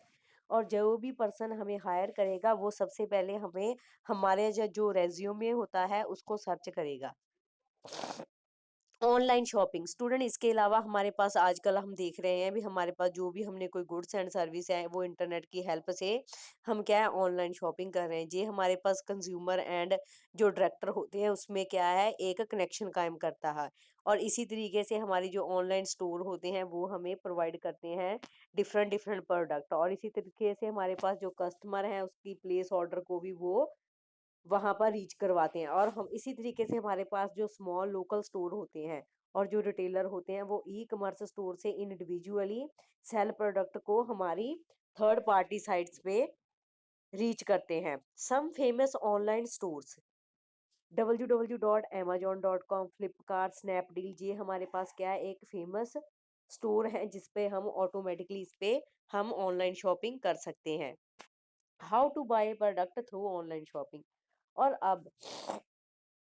और जो भी पर्सन हमें हायर करेगा वो सबसे पहले हमें हमारे जो रेज्यूमे होता है उसको सर्च करेगा। ऑनलाइन शॉपिंग, स्टूडेंट इसके अलावा हमारे पास आजकल हम देख रहे हैं भी हमारे पास जो भी हमने कोई गुड्स एंड सर्विस है वो इंटरनेट की हेल्प से हम क्या है ऑनलाइन शॉपिंग कर रहे हैं। ये हमारे पास कंज्यूमर एंड जो डायरेक्टर होते हैं उसमें क्या है एक कनेक्शन कायम करता है, और इसी तरीके से हमारी जो ऑनलाइन स्टोर होते हैं वो हमें प्रोवाइड करते हैं डिफरेंट डिफरेंट प्रोडक्ट, और इसी तरीके से हमारे पास जो कस्टमर है उसकी प्लेस ऑर्डर को भी वो वहाँ पर रीच करवाते हैं। और हम इसी तरीके से हमारे पास जो स्मॉल लोकल स्टोर होते हैं और जो रिटेलर होते हैं वो ई कॉमर्स स्टोर से इंडिविजुअली सेल प्रोडक्ट को हमारी थर्ड पार्टी साइट्स पे रीच करते हैं। Some famous online stores, www.amazon.com, Flipkart, Snapdeal, ये हमारे पास क्या है एक फेमस स्टोर है जिस पे हम ऑटोमेटिकली इस पे हम ऑनलाइन शॉपिंग कर सकते हैं। How to buy product through online shopping, और अब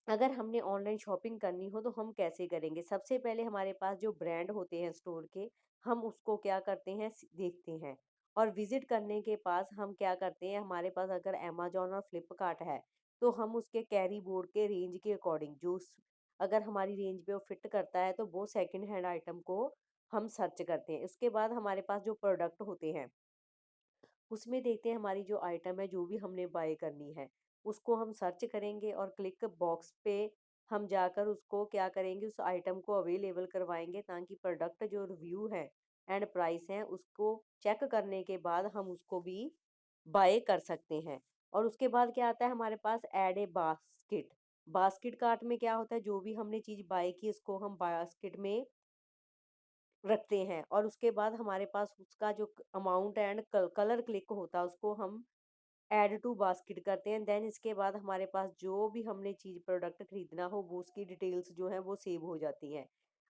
अगर हमने ऑनलाइन शॉपिंग करनी हो तो हम कैसे करेंगे। सबसे पहले हमारे पास जो ब्रांड होते हैं स्टोर के, हम उसको क्या करते हैं देखते हैं, और विजिट करने के पास हम क्या करते हैं, हमारे पास अगर अमेजोन और फ्लिपकार्ट है तो हम उसके कैरी बोर्ड के रेंज के अकॉर्डिंग अगर हमारी रेंज पे वो फिट करता है तो वो सेकंड हैंड आइटम को हम सर्च करते हैं। उसके बाद हमारे पास जो प्रोडक्ट होते हैं उसमें देखते हैं हमारी जो आइटम है जो भी हमने बाय करनी है उसको हम सर्च करेंगे, और क्लिक बॉक्स पे हम जाकर उसको क्या करेंगे, उस आइटम को अवेलेबल करवाएंगे, ताकि प्रोडक्ट जो रिव्यू है एंड प्राइस है उसको चेक करने के बाद हम उसको भी बाय कर सकते हैं। और उसके बाद क्या आता है हमारे पास, add a basket, basket cart में क्या होता है, जो भी हमने चीज़ बाय की उसको हम बास्केट में रखते हैं और उसके बाद हमारे पास उसका जो अमाउंट एंड कलर क्लिक होता है उसको हम ऐड टू बास्केट करते हैं। देन इसके बाद हमारे पास जो भी हमने चीज़ प्रोडक्ट खरीदना हो वो उसकी डिटेल्स जो है वो सेव हो जाती हैं।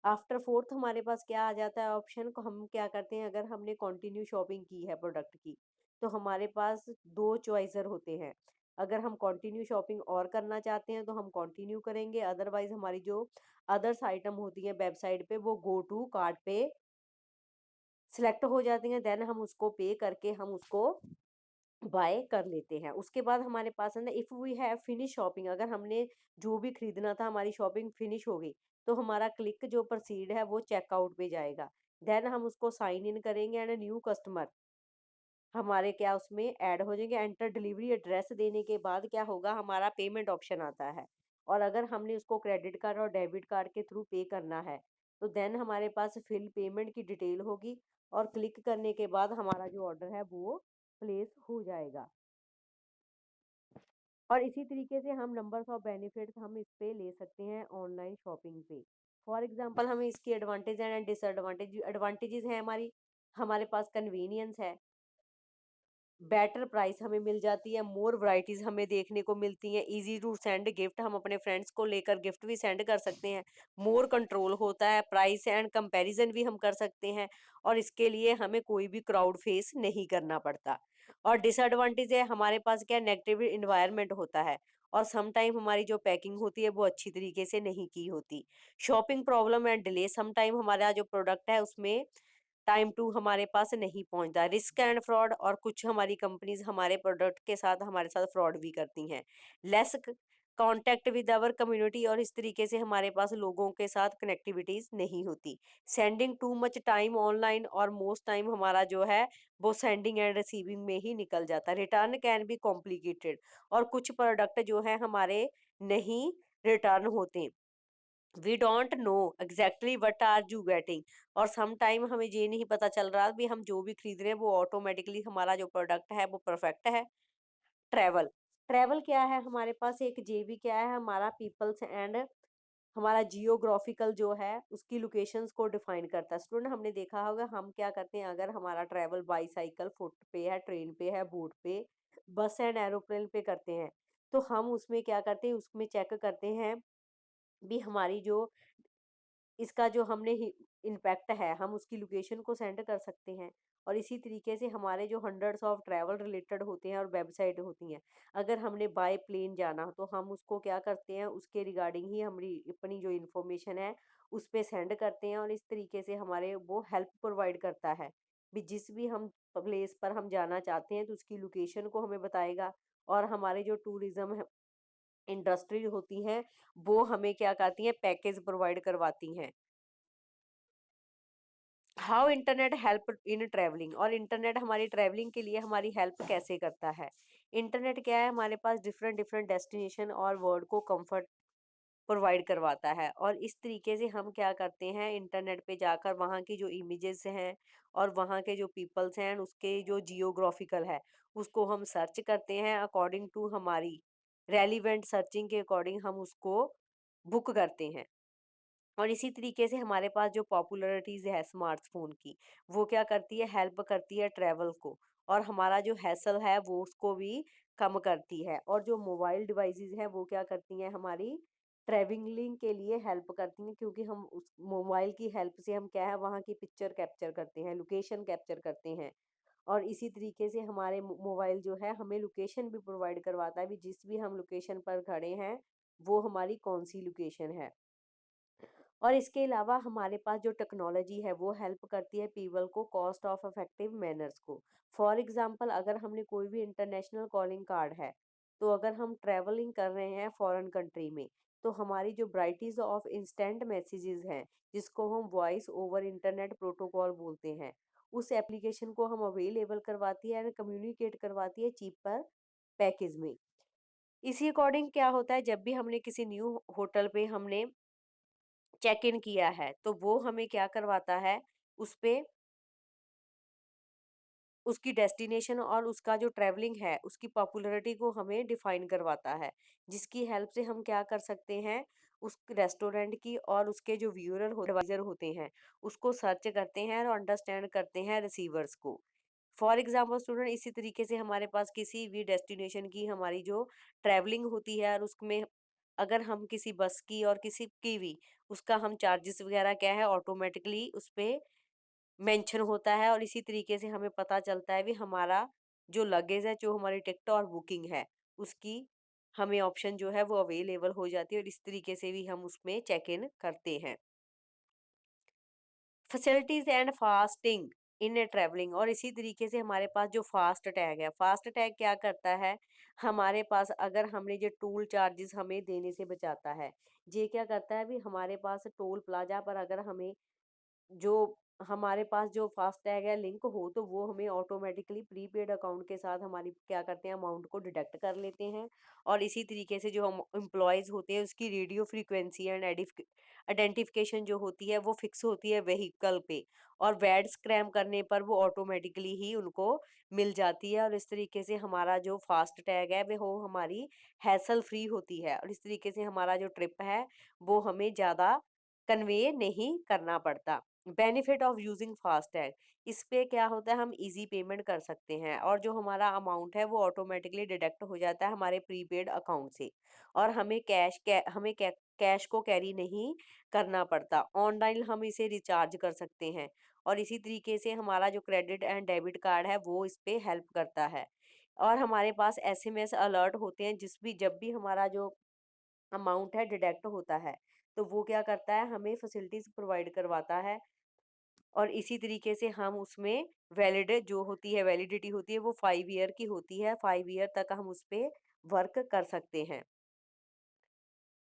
आफ्टर फोर्थ हमारे पास क्या आ जाता है ऑप्शन को, हम क्या करते हैं अगर हमने कंटिन्यू शॉपिंग की है प्रोडक्ट की तो हमारे पास दो चॉइसर होते हैं। अगर हम कंटिन्यू शॉपिंग और करना चाहते हैं तो हम कंटिन्यू करेंगे, अदरवाइज हमारी जो अदर्स आइटम होती है वेबसाइट पे वो गो टू कार्ट पे सिलेक्ट हो जाती हैं। देन हम उसको पे करके हम उसको बाय कर लेते हैं। उसके बाद हमारे पास है ना, if we have finish shopping, अगर हमने जो भी खरीदना था हमारी शॉपिंग फिनिश हो गई तो हमारा क्लिक जो प्रोसीड है वो चेकआउट पे जाएगा। देन हम उसको साइन इन करेंगे एंड न्यू कस्टमर हमारे क्या उसमें ऐड हो जाएंगे। एंटर डिलीवरी एड्रेस देने के बाद क्या होगा, हमारा पेमेंट ऑप्शन आता है और अगर हमने उसको क्रेडिट कार्ड और डेबिट कार्ड के थ्रू पे करना है तो देन हमारे पास फिल पेमेंट की डिटेल होगी और क्लिक करने के बाद हमारा जो ऑर्डर है वो प्लेस हो जाएगा। और इसी तरीके से हम नंबर्स ऑफ बेनिफिट्स हम इस पे ले सकते हैं ऑनलाइन शॉपिंग पे। फॉर एग्जांपल हमें इसकी एडवांटेज एंड डिसएडवांटेज, एडवांटेजेस है हमारी, हमारे पास कन्वीनियंस है, बेटर प्राइस हमें मिल जाती है, मोर वैरायटीज हमें देखने को मिलती हैं, इजी टू सेंड गिफ्ट, हम अपने फ्रेंड्स को लेकर गिफ्ट भी सेंड कर सकते हैं, मोर कंट्रोल होता है, प्राइस एंड कंपैरिजन भी हम कर सकते हैं और इसके लिए हमें कोई भी क्राउड फेस नहीं करना पड़ता। और डिसएडवांटेज है हमारे पास क्या, नेगेटिव इन्वायरमेंट होता है और सम टाइम हमारी जो पैकिंग होती है वो अच्छी तरीके से नहीं की होती। Shopping problem and delay, some time हमारा जो प्रोडक्ट है उसमें टाइम टू हमारे पास नहीं पहुंचता। रिस्क एंड फ्रॉड, और कुछ हमारी कंपनीज हमारे प्रोडक्ट के साथ हमारे साथ फ्रॉड भी करती हैं। Less contact with our community, और इस तरीके से हमारे पास लोगों के साथ कनेक्टिविटीज नहीं होती। Sending too much time online, और मोस्ट टाइम हमारा जो है वो सेंडिंग एंड रिसीविंग में ही निकल जाता है। रिटर्न कैन बी कॉम्प्लिकेटेड, और कुछ प्रोडक्ट जो है हमारे नहीं रिटर्न होते। We don't know exactly what are you getting, और सम टाइम हमें ये नहीं पता चल रहा भी हम जो भी खरीद रहे हैं वो ऑटोमेटिकली हमारा जो प्रोडक्ट है वो परफेक्ट है। ट्रैवल, ट्रैवल क्या है हमारे पास, एक जेबी क्या है हमारा पीपल्स एंड हमारा जियोग्राफिकल जो है उसकी लोकेशंस को डिफाइन करता है। स्टूडेंट हमने देखा होगा हम क्या करते हैं, अगर हमारा ट्रैवल बाईसाइकिल, फुट पे है, ट्रेन पे है, बोट पे, बस एंड एरोप्लेन पे करते हैं तो हम उसमें क्या करते हैं, उसमें चेक करते हैं भी हमारी जो इसका जो हमने इम्पैक्ट है हम उसकी लोकेशन को सेंड कर सकते हैं। और इसी तरीके से हमारे जो हंड्रेड्स ऑफ ट्रैवल रिलेटेड होते हैं और वेबसाइट होती हैं, अगर हमने बाय प्लेन जाना हो तो हम उसको क्या करते हैं, उसके रिगार्डिंग ही हमारी अपनी जो इन्फॉर्मेशन है उस पे सेंड करते हैं और इस तरीके से हमारे वो हेल्प प्रोवाइड करता है भी जिस भी हम प्लेस पर हम जाना चाहते हैं तो उसकी लोकेशन को हमें बताएगा। और हमारे जो टूरिज्म इंडस्ट्री होती हैं वो हमें क्या करती हैं, पैकेज प्रोवाइड करवाती हैं। How internet help in travelling, और इंटरनेट हमारी ट्रैवलिंग के लिए हमारी हेल्प कैसे करता है। इंटरनेट क्या है, हमारे पास डिफरेंट डिफरेंट डेस्टिनेशन और वर्ड को कंफर्ट प्रोवाइड करवाता है और इस तरीके से हम क्या करते हैं, इंटरनेट पे जाकर वहाँ की जो इमेजेस हैं और वहाँ के जो पीपल्स हैं उसके जो जियोग्राफिकल है उसको हम सर्च करते हैं, अकॉर्डिंग टू हमारी रेलिवेंट सर्चिंग के अकॉर्डिंग हम उसको बुक करते हैं। और इसी तरीके से हमारे पास जो पॉपुलैरिटीज है स्मार्टफोन की, वो क्या करती है, हेल्प करती है ट्रैवल को, और हमारा जो हैसल है वो उसको भी कम करती है। और जो मोबाइल डिवाइसेस हैं वो क्या करती हैं, हमारी ट्रैवलिंग के लिए हेल्प करती हैं, क्योंकि हम उस मोबाइल की हेल्प से हम क्या है वहाँ की पिक्चर कैप्चर करते हैं, लोकेशन कैप्चर करते हैं। और इसी तरीके से हमारे मोबाइल जो है हमें लोकेशन भी प्रोवाइड करवाता है भी जिस भी हम लोकेशन पर खड़े हैं वो हमारी कौन सी लोकेशन है। और इसके अलावा हमारे पास जो टेक्नोलॉजी है वो हेल्प करती है पीपल को कॉस्ट ऑफ इफेक्टिव मैनर्स को। फॉर एग्जांपल अगर हमने कोई भी इंटरनेशनल कॉलिंग कार्ड है तो अगर हम ट्रैवलिंग कर रहे हैं फॉरेन कंट्री में तो हमारी जो ब्राइटीज ऑफ इंस्टेंट मैसेजेस हैं जिसको हम वॉइस ओवर इंटरनेट प्रोटोकॉल बोलते हैं, उस एप्लीकेशन को हम अवेलेबल करवाती है और कम्युनिकेट करवाती है चीपर पैकेज में। इसी अकॉर्डिंग क्या होता है, जब भी हमने किसी न्यू होटल पे हमने चेक इन किया है तो वो हमें क्या करवाता है, उस पे उसकी डेस्टिनेशन और उसका जो ट्रैवलिंग है उसकी पॉपुलैरिटी को हमें डिफाइन करवाता है, जिसकी हेल्प से हम क्या कर सकते हैं, उस रेस्टोरेंट की और उसके जो व्यूअर एडवाइजर होते हैं उसको सर्च करते हैं और अंडरस्टैंड करते हैं रिसीवर्स को। फॉर एग्जाम्पल स्टूडेंट, इसी तरीके से हमारे पास किसी भी डेस्टिनेशन की हमारी जो ट्रैवलिंग होती है और उसमें अगर हम किसी बस की और किसी की भी उसका हम चार्जेस वगैरह क्या है ऑटोमेटिकली उस पे मेंशन होता है, और इसी तरीके से हमें पता चलता है भी हमारा जो लगेज है, जो हमारी टिकट और बुकिंग है उसकी हमें ऑप्शन जो है वो अवेलेबल हो जाती है, और इस तरीके से भी हम उसमें चेक इन करते हैं। Facilities and fasting in A travelling, और इसी तरीके से हमारे पास जो फास्ट टैग है, फास्ट टैग क्या करता है, हमारे पास अगर हमने जो टोल चार्जेस हमें देने से बचाता है, ये क्या करता है भी हमारे पास टोल प्लाजा पर अगर हमें जो हमारे पास जो फास्टैग है लिंक हो, तो वो हमें ऑटोमेटिकली प्रीपेड अकाउंट के साथ हमारी क्या करते हैं अमाउंट को डिडक्ट कर लेते हैं। और इसी तरीके से जो हम एम्प्लॉयज़ होते हैं उसकी रेडियो फ्रीक्वेंसी एंड आइडेंटिफिकेशन जो होती है वो फिक्स होती है व्हीकल पे, और वैट स्क्रैम करने पर वो ऑटोमेटिकली ही उनको मिल जाती है, और इस तरीके से हमारा जो फास्ट टैग है वो हमारी हैसल फ्री होती है, और इस तरीके से हमारा जो ट्रिप है वो हमें ज़्यादा कन्वे नहीं करना पड़ता। बेनिफिट ऑफ यूजिंग फास्टैग, इस पे क्या होता है हम इजी पेमेंट कर सकते हैं, और जो हमारा अमाउंट है वो ऑटोमेटिकली डिडक्ट हो जाता है हमारे प्रीपेड अकाउंट से, और हमें कैश को कैरी नहीं करना पड़ता। ऑनलाइन हम इसे रिचार्ज कर सकते हैं, और इसी तरीके से हमारा जो क्रेडिट एंड डेबिट कार्ड है वो इस पे हेल्प करता है। और हमारे पास एसएमएस अलर्ट होते हैं, जब भी हमारा जो अमाउंट है डिडक्ट होता है, तो वो क्या करता है हमें फैसिलिटीज प्रोवाइड करवाता है, और इसी तरीके से हम उसमें वैलिडिटी होती है वो 5 ईयर की होती है, 5 ईयर तक हम उस पे वर्क कर सकते हैं।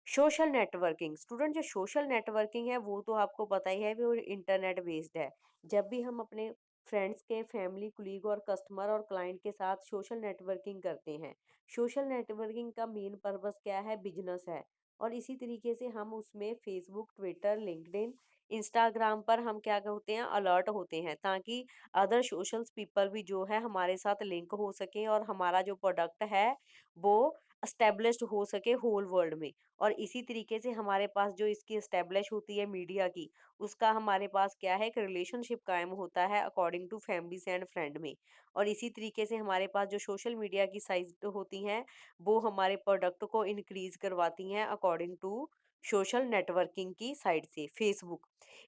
सोशल नेटवर्किंग स्टूडेंट, जो सोशल नेटवर्किंग है वो तो आपको पता ही है वो इंटरनेट बेस्ड है। जब भी हम अपने फ्रेंड्स के फैमिली कुलीग और कस्टमर और क्लाइंट के साथ सोशल नेटवर्किंग करते हैं, सोशल नेटवर्किंग का मेन पर्पस क्या है, बिजनेस है। और इसी तरीके से हम उसमें फेसबुक, ट्विटर, लिंक्डइन, इंस्टाग्राम पर हम क्या होते हैं अलर्ट होते हैं, ताकि अदर सोशल पीपल भी जो है हमारे साथ लिंक हो सके और हमारा जो प्रोडक्ट है वो एस्टेब्लिश्ड हो सके होल वर्ल्ड में। और इसी तरीके से हमारे पास जो इसकी एस्टेब्लिश होती है मीडिया की, उसका हमारे पास क्या है एक रिलेशनशिप कायम होता है according to families and friend में। और इसी तरीके से हमारे पास जो सोशल मीडिया की साइट होती हैं वो हमारे प्रोडक्ट को इंक्रीज करवाती हैं अकॉर्डिंग टू सोशल नेटवर्किंग की साइट से। फेसबुक,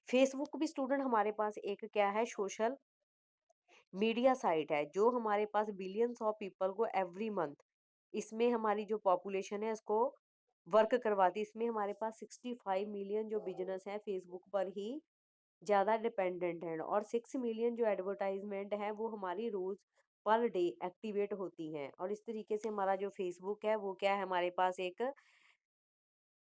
फेसबुक भी स्टूडेंट हमारे पास एक क्या है सोशल मीडिया साइट है, जो हमारे पास बिलियंस ऑफ पीपल को एवरी मंथ इसमें हमारी जो पॉपुलेशन है इसको वर्क करवाती है। इसमें हमारे पास 65 मिलियन जो बिजनेस है फेसबुक पर ही ज़्यादा डिपेंडेंट हैं, और 6 मिलियन जो एडवर्टाइजमेंट है वो हमारी रोज पर डे एक्टिवेट होती हैं। और इस तरीके से हमारा जो फेसबुक है वो क्या है हमारे पास एक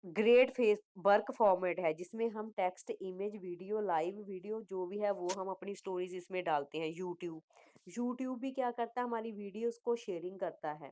ग्रेट फेस वर्क फॉर्मेट है, जिसमें हम text, image, video, live video जो भी है वो हम अपनी स्टोरीज इसमें डालते हैं। यूट्यूब, यूट्यूब भी क्या करता है हमारी वीडियोस को शेयरिंग करता है,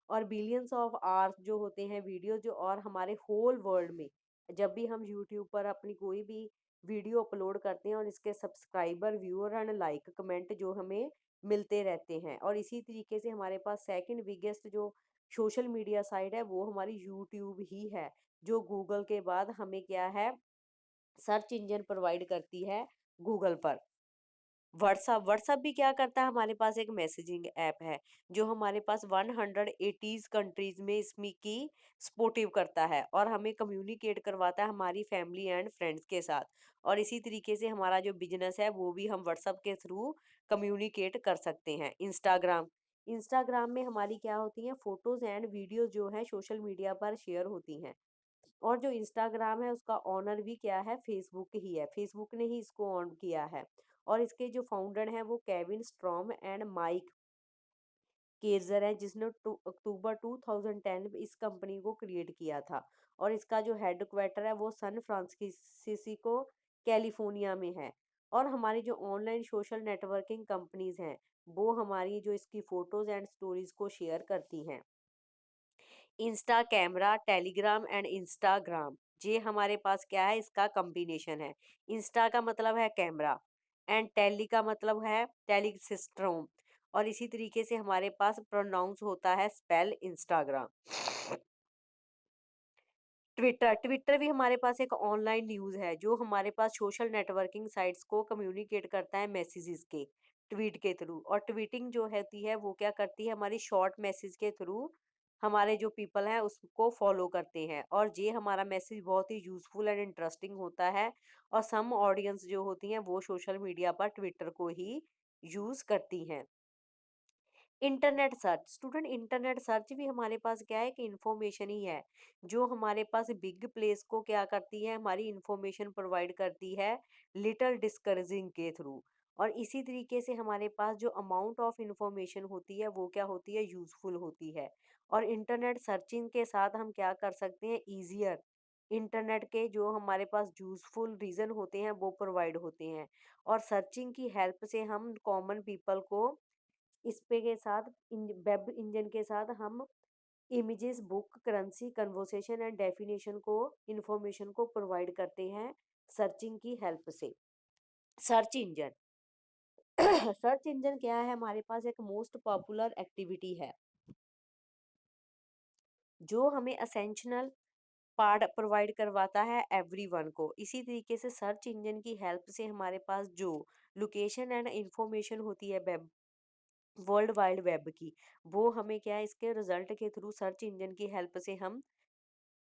और बिलियंस ऑफ आवर्स जो होते हैं वीडियो जो, और हमारे होल वर्ल्ड में जब भी हम यूट्यूब पर अपनी कोई भी वीडियो अपलोड करते हैं और इसके subscriber, viewer and like comment जो हमें मिलते रहते हैं। और इसी तरीके से हमारे पास सेकंड बिगेस्ट जो सोशल मीडिया साइट है वो हमारी यूट्यूब ही है, जो गूगल के बाद हमें क्या है सर्च इंजन प्रोवाइड करती है गूगल पर। व्हाट्सअप, व्हाट्सअप भी क्या करता है हमारे पास एक मैसेजिंग ऐप है, जो हमारे पास 180 कंट्रीज में इसमें की सपोर्टिव करता है, और हमें कम्युनिकेट करवाता है हमारी फैमिली एंड फ्रेंड्स के साथ। और इसी तरीके से हमारा जो बिजनेस है वो भी हम व्हाट्सअप के थ्रू कम्युनिकेट कर सकते हैं। इंस्टाग्राम, इंस्टाग्राम में हमारी क्या होती है फोटोज एंड वीडियोज जो है सोशल मीडिया पर शेयर होती हैं, और जो इंस्टाग्राम है उसका ओनर भी क्या है फेसबुक ही है, फेसबुक ने ही इसको ऑन किया है। और इसके जो फाउंडर हैं वो Kevin Strom and Mike Krieger है, जिसने अक्टूबर 2010 में इस कंपनी को क्रिएट किया था। और इसका जो हेड क्वार्टर है वो सन फ्रांसिस्को कैलिफोर्निया में है। और हमारी जो ऑनलाइन सोशल नेटवर्किंग कंपनीज हैं वो हमारी जो इसकी फोटोज एंड स्टोरीज को शेयर करती हैं। Insta camera, Telegram and Instagram, ये हमारे पास क्या है इसका कॉम्बिनेशन है। इंस्टा का मतलब है कैमरा, एंड टेली का मतलब है टेलीसिस्ट्रोम, और इसी तरीके से हमारे पास प्रोनाउंस होता है स्पेल इंस्टाग्राम। ट्विटर ट्विटर भी हमारे पास एक ऑनलाइन न्यूज़ है जो हमारे पास सोशल नेटवर्किंग साइट्स को कम्युनिकेट करता है मैसेजेस के ट्वीट के थ्रू। और ट्वीटिंग जो होती है वो क्या करती है, हमारी शॉर्ट मैसेज के थ्रू हमारे जो पीपल हैं उसको फॉलो करते हैं, और ये हमारा मैसेज बहुत ही यूजफुल एंड इंटरेस्टिंग होता है। और सम ऑडियंस जो होती हैं वो सोशल मीडिया पर ट्विटर को ही यूज करती हैं। Internet search student, internet search भी हमारे पास क्या है कि इंफॉर्मेशन ही है जो हमारे पास बिग प्लेस को क्या करती है, हमारी इंफॉर्मेशन प्रोवाइड करती है लिटिल डिस्करेजिंग के थ्रू। और इसी तरीके से हमारे पास जो अमाउंट ऑफ इंफॉर्मेशन होती है वो क्या होती है, यूजफुल होती है। और इंटरनेट सर्चिंग के साथ हम क्या कर सकते हैं, इजियर इंटरनेट के जो हमारे पास यूजफुल रीजन होते हैं वो प्रोवाइड होते हैं। और सर्चिंग की हेल्प से हम कॉमन पीपल को इस पे के साथ वेब इंजन के साथ हम images, book, currency, conversation and definition को इंफॉर्मेशन को प्रोवाइड करते हैं सर्चिंग की हेल्प से। सर्च इंजन सर्च इंजन क्या है, हमारे पास एक मोस्ट पॉपुलर एक्टिविटी है जो हमें असेंशनल पार्ट प्रोवाइड करवाता है एवरीवन को। इसी तरीके से सर्च इंजन की हेल्प से हमारे पास जो लोकेशन एंड इंफॉर्मेशन होती है वेब वर्ल्ड वाइड वेब की, वो हमें क्या है इसके रिजल्ट के थ्रू सर्च इंजन की हेल्प से हम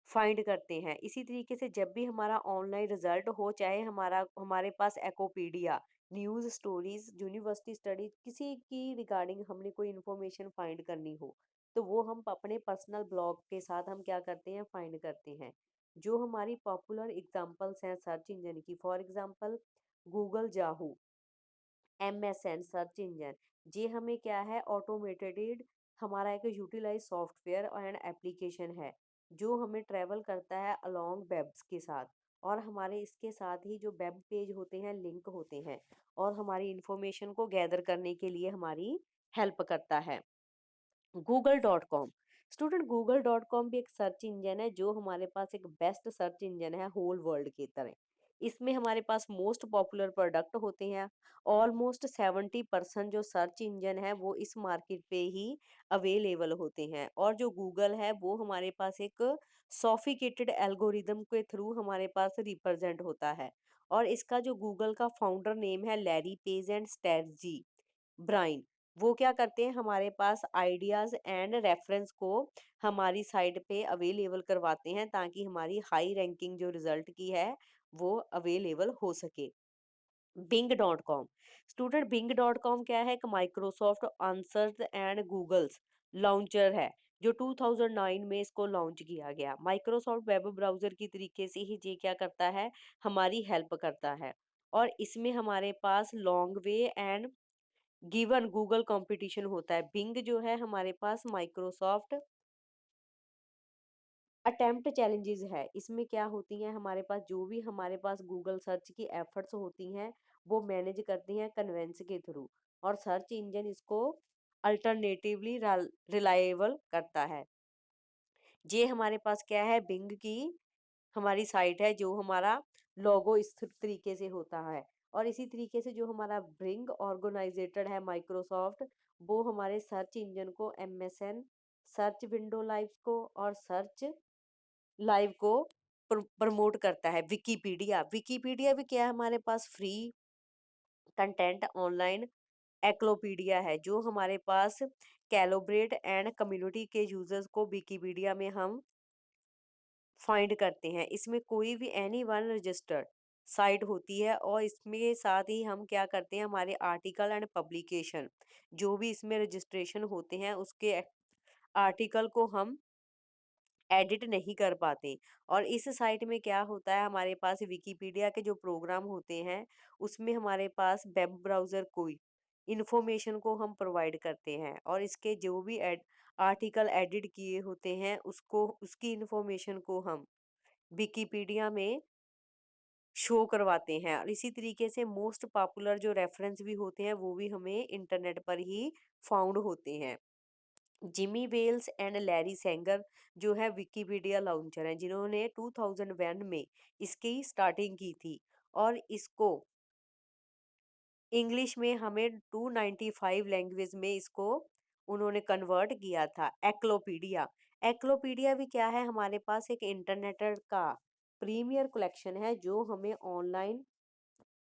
फाइंड करते हैं। इसी तरीके से जब भी हमारा ऑनलाइन रिजल्ट हो, चाहे हमारे पास एकोपीडिया, न्यूज़, स्टोरीज, यूनिवर्सिटी स्टडी, किसी की रिगार्डिंग हमने कोई इन्फॉर्मेशन फाइंड करनी हो, तो वो हम अपने पर्सनल ब्लॉग के साथ हम क्या करते हैं, फाइंड करते हैं। जो हमारी पॉपुलर एग्जांपल्स हैं सर्च इंजन की, for example Google, Jahu, MSN search engine, ये हमें क्या है, ऑटोमेटेड हमारा एक यूटिलाइज सॉफ्टवेयर एंड एप्लीकेशन है जो हमें ट्रेवल करता है अलोंग वेब्स के साथ। और हमारे इसके साथ ही जो वेब पेज होते हैं लिंक होते हैं, और हमारी इंफॉर्मेशन को गैदर करने के लिए हमारी हेल्प करता है। google.com स्टूडेंट, google.com भी एक सर्च इंजन है जो हमारे पास एक बेस्ट सर्च इंजन है होल वर्ल्ड की तरह। इसमें हमारे पास मोस्ट पॉपुलर प्रोडक्ट होते हैं। ऑलमोस्ट 70% जो सर्च इंजन है वो इस मार्केट पे ही अवेलेबल होते हैं। और जो गूगल है वो हमारे पास एक सोफिकेटेड एल्गोरिदम के थ्रू हमारे पास रिप्रेजेंट होता है। और इसका जो गूगल का फाउंडर नेम है Larry Page and strategy Brin, वो क्या करते हैं, हमारे पास आइडियाज एंड रेफरेंस को हमारी साइट पे अवेलेबल करवाते हैं ताकि हमारी हाई रैंकिंग जो रिजल्ट की है वो अवेलेबल हो सके। बिंग.com स्टूडेंट, बिंग.com क्या है, एक Microsoft answers and Google's launcher है जो 2009 में इसको लॉन्च किया गया। माइक्रोसॉफ्ट वेब ब्राउजर की तरीके से ही ये क्या करता है, हमारी हेल्प करता है। और इसमें हमारे पास long way and given Google competition होता है। बिंग जो है हमारे पास माइक्रोसॉफ्ट अटेम्प्ट चैलेंजेस है। इसमें क्या होती हैं, हमारे पास जो भी हमारे पास गूगल सर्च की एफर्ट्स होती हैं वो मैनेज करती हैं कन्वेंस के थ्रू, और सर्च इंजन इसको अल्टरनेटिवली रिलायबल करता है। ये हमारे पास क्या है, बिंग की हमारी साइट है जो हमारा लोगो इस तरीके से होता है। और इसी तरीके से जो हमारा ब्रिंग ऑर्गेनाइजेटर है माइक्रोसॉफ्ट, वो हमारे सर्च इंजन को एमएसएन, सर्च विंडो लाइव को और सर्च लाइव को प्रमोट करता है। विकिपीडिया विकिपीडिया भी क्या है, हमारे पास फ्री कंटेंट ऑनलाइन एक्लोपीडिया है जो हमारे पास कैलोब्रेट एंड कम्युनिटी के यूजर्स को विकिपीडिया में हम फाइंड करते हैं। इसमें कोई भी एनी वन रजिस्टर्ड साइट होती है, और इसमें साथ ही हम क्या करते हैं, हमारे आर्टिकल एंड पब्लिकेशन जो भी इसमें रजिस्ट्रेशन होते हैं उसके आर्टिकल को हम एडिट नहीं कर पाते। और इस साइट में क्या होता है, हमारे पास विकिपीडिया के जो प्रोग्राम होते हैं उसमें हमारे पास वेब ब्राउजर कोई इंफॉर्मेशन को हम प्रोवाइड करते हैं, और इसके जो भी आर्टिकल एडिट किए होते हैं उसको उसकी इंफॉर्मेशन को हम विकिपीडिया में शो करवाते हैं। और इसी तरीके से मोस्ट पॉपुलर जो रेफरेंस भी होते हैं वो भी हमें इंटरनेट पर ही फाउंड होते हैं। Jimmy Wales and Larry Sanger जो है विकिपीडिया लॉन्चर हैं जिन्होंने 2001 में इसकी स्टार्टिंग की थी। और इसको इंग्लिश में हमें 295 लैंग्वेज में इसको उन्होंने कन्वर्ट किया था। एक्लोपीडिया, एक्लोपीडिया भी क्या है, हमारे पास एक इंटरनेट का प्रीमियर कलेक्शन है जो हमें ऑनलाइन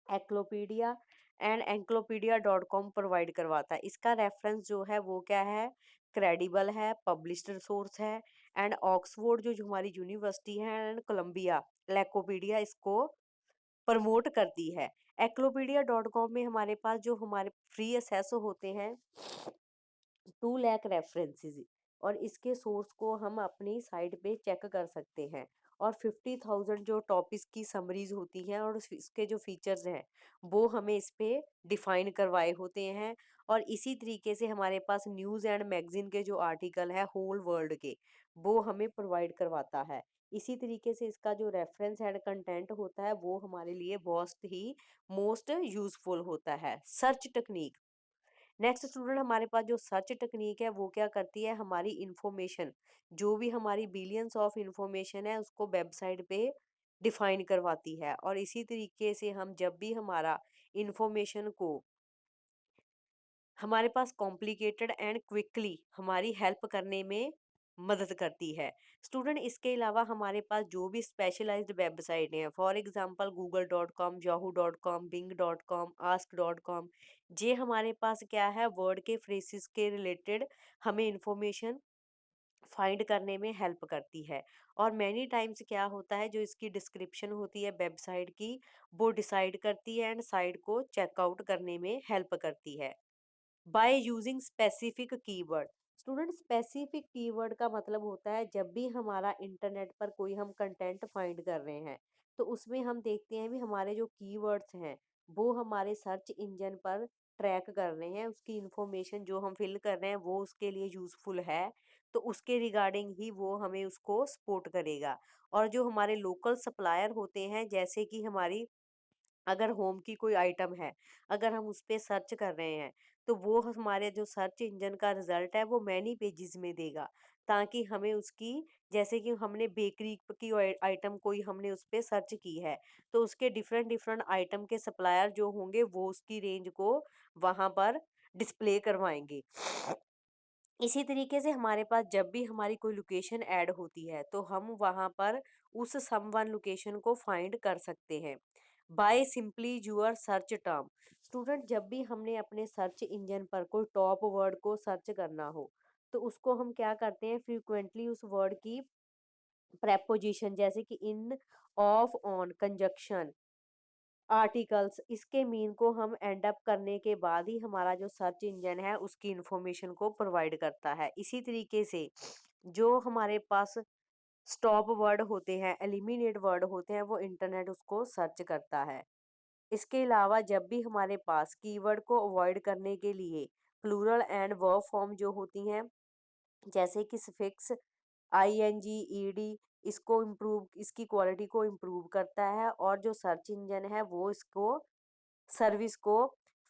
एक्लोपीडिया एंड एनक्लोपीडिया.com प्रोवाइड करवाता है। इसका रेफरेंस जो है वो क्या है, क्रेडिबल है, पब्लिश्ड सोर्स है, एंड ऑक्सफोर्ड जो हमारी यूनिवर्सिटी है एंड कोलंबिया लैकोपीडिया इसको प्रमोट करती है। एक्लोपीडिया.com में हमारे पास जो हमारे फ्री एक्सेस होते हैं 2 लाख रेफरेंसेस, और इसके सोर्स को हम अपनी साइट पे चेक कर सकते हैं। और 50,000 जो टॉपिक्स की समरीज होती हैं और इसके जो फीचर्स हैं वो हमें इस पे डिफाइन करवाए होते हैं। और इसी तरीके से हमारे पास न्यूज़ एंड मैगजीन के जो आर्टिकल है होल वर्ल्ड के, वो हमें प्रोवाइड करवाता है। इसी तरीके से इसका जो रेफरेंस एंड कंटेंट होता है वो हमारे लिए बहुत ही मोस्ट यूजफुल होता है। सर्च टेक्निक, नेक्स्ट स्टूडेंट हमारे पास जो सर्च टेक्निक है वो क्या करती है, हमारी इंफॉर्मेशन, जो भी हमारी बिलियंस ऑफ इंफॉर्मेशन है उसको वेबसाइट पे डिफाइन करवाती है। और इसी तरीके से हम जब भी हमारा इंफॉर्मेशन को हमारे पास कॉम्प्लिकेटेड एंड क्विकली हमारी हेल्प करने में मदद करती है। स्टूडेंट इसके अलावा हमारे पास जो भी स्पेशलाइज्ड वेबसाइट हैं, for example google.com, yahoo.com, bing.com, ask.com, ये हमारे पास क्या है, वर्ड के फ्रेसेस के रिलेटेड हमें इंफॉर्मेशन फाइंड करने में हेल्प करती है। और मैनी टाइम्स क्या होता है, जो इसकी डिस्क्रिप्शन होती है वेबसाइट की वो डिसाइड करती है एंड साइट को चेकआउट करने में हेल्प करती है। By using specific keyword, student specific keyword का मतलब होता है जब भी हमारा इंटरनेट पर कोई हम कंटेंट फाइंड कर रहे हैं तो उसमें हम देखते हैं भी हमारे जो कीवर्ड्स हैं वो हमारे सर्च इंजन पर ट्रैक कर रहे हैं, उसकी इंफॉर्मेशन जो हम फिल कर रहे हैं वो उसके लिए यूजफुल है, तो उसके रिगार्डिंग ही वो हमें उसको सपोर्ट करेगा। और जो हमारे लोकल सप्लायर होते हैं, जैसे कि हमारी अगर होम की कोई आइटम है, अगर हम उस पे सर्च कर रहे हैं, तो वो हमारे जो सर्च इंजन का रिजल्ट है वो मैनी पेजेस में देगा, ताकि हमें उसकी, जैसे कि हमने बेकरी की आइटम कोई हमने उस पे सर्च की है, तो उसके डिफरेंट डिफरेंट आइटम के सप्लायर जो होंगे वो उसकी रेंज को वहां पर डिस्प्ले करवाएंगे। इसी तरीके से हमारे पास जब भी हमारी कोई लोकेशन ऐड होती है तो हम वहां पर उस समवन लोकेशन को फाइंड कर सकते हैं। By simply your search term, student जब भी हमने अपने सर्च इंजन पर कोई टॉप वर्ड को सर्च करना हो तो उसको हम क्या करते हैं, फ्रीक्वेंटली उस वर्ड की प्रेपोजिशन, जैसे कि इन, ऑफ, ऑन, कंजक्शन, आर्टिकल्स, इसके मीन को हम एंड अप करने के बाद ही हमारा जो सर्च इंजन है उसकी इंफॉर्मेशन को प्रोवाइड करता है। इसी तरीके से जो हमारे पास स्टॉप वर्ड होते हैं, एलिमिनेट वर्ड होते हैं, वो इंटरनेट उसको सर्च करता है। इसके अलावा जब भी हमारे पास कीवर्ड को अवॉइड करने के लिए प्लूरल एंड वर्ब फॉर्म जो होती हैं, जैसे कि सफिक्स आईएनजी, ईडी, इसको इम्प्रूव, इसकी क्वालिटी को इम्प्रूव करता है। और जो सर्च इंजन है वो इसको सर्विस को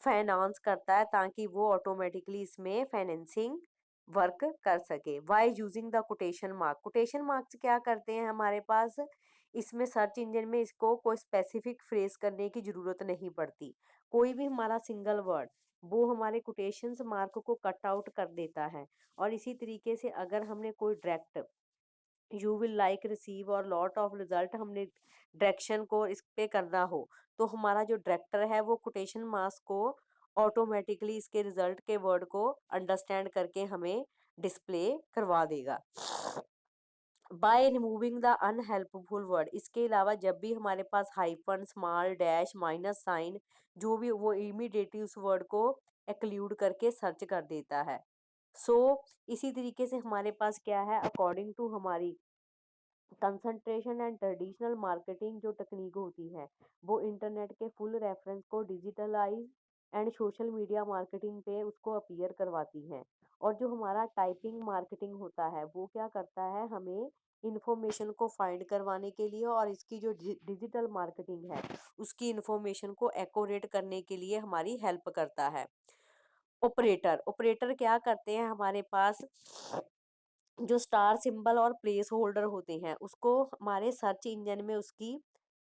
फाइनेंस करता है ताकि वो ऑटोमेटिकली इसमें फाइनेंसिंग वर्क कर सके। By using the quotation mark, quotation marks क्या करते हैं हमारे पास, इसमें सर्च इंजन में इसको कोई स्पेसिफिक फ्रेज करने की जरूरत नहीं पड़ती, कोई भी हमारा सिंगल वर्ड वो हमारे कोटेशंस मार्क को कट आउट कर देता है। और इसी तरीके से अगर हमने कोई direct you will like receive और लॉट ऑफ रिजल्ट हमने डायरेक्शन को इस पे करना हो, तो हमारा जो डायरेक्टर है वो कोटेशन मार्क्स को ऑटोमेटिकली इसके रिजल्ट के वर्ड को अंडरस्टैंड करके हमें डिस्प्ले करवा देगा। By removing the unhelpful word, इसके अलावा जब भी हमारे पास hyphen, small dash, minus sign जो भी, वो इमीडिएटली उस वर्ड को एक्लूड करके सर्च कर देता है। सो इसी तरीके से हमारे पास क्या है, अकॉर्डिंग टू हमारी कंसंट्रेशन एंड ट्रेडिशनल मार्केटिंग जो टेक्निक होती है वो इंटरनेट के फुल रेफरेंस को digitalise and social media marketing पे उसको अपीयर करवाती है। और जो हमारा टाइपिंग मार्केटिंग होता है वो क्या करता है, हमें इंफॉर्मेशन को फाइंड करवाने के लिए, और इसकी जो डिजिटल मार्केटिंग है उसकी इंफॉर्मेशन को एक्यूरेट करने के लिए हमारी हेल्प करता है। ऑपरेटर, ऑपरेटर क्या करते हैं, हमारे पास जो स्टार सिंबल और प्लेस होल्डर होते हैं उसको हमारे सर्च इंजन में उसकी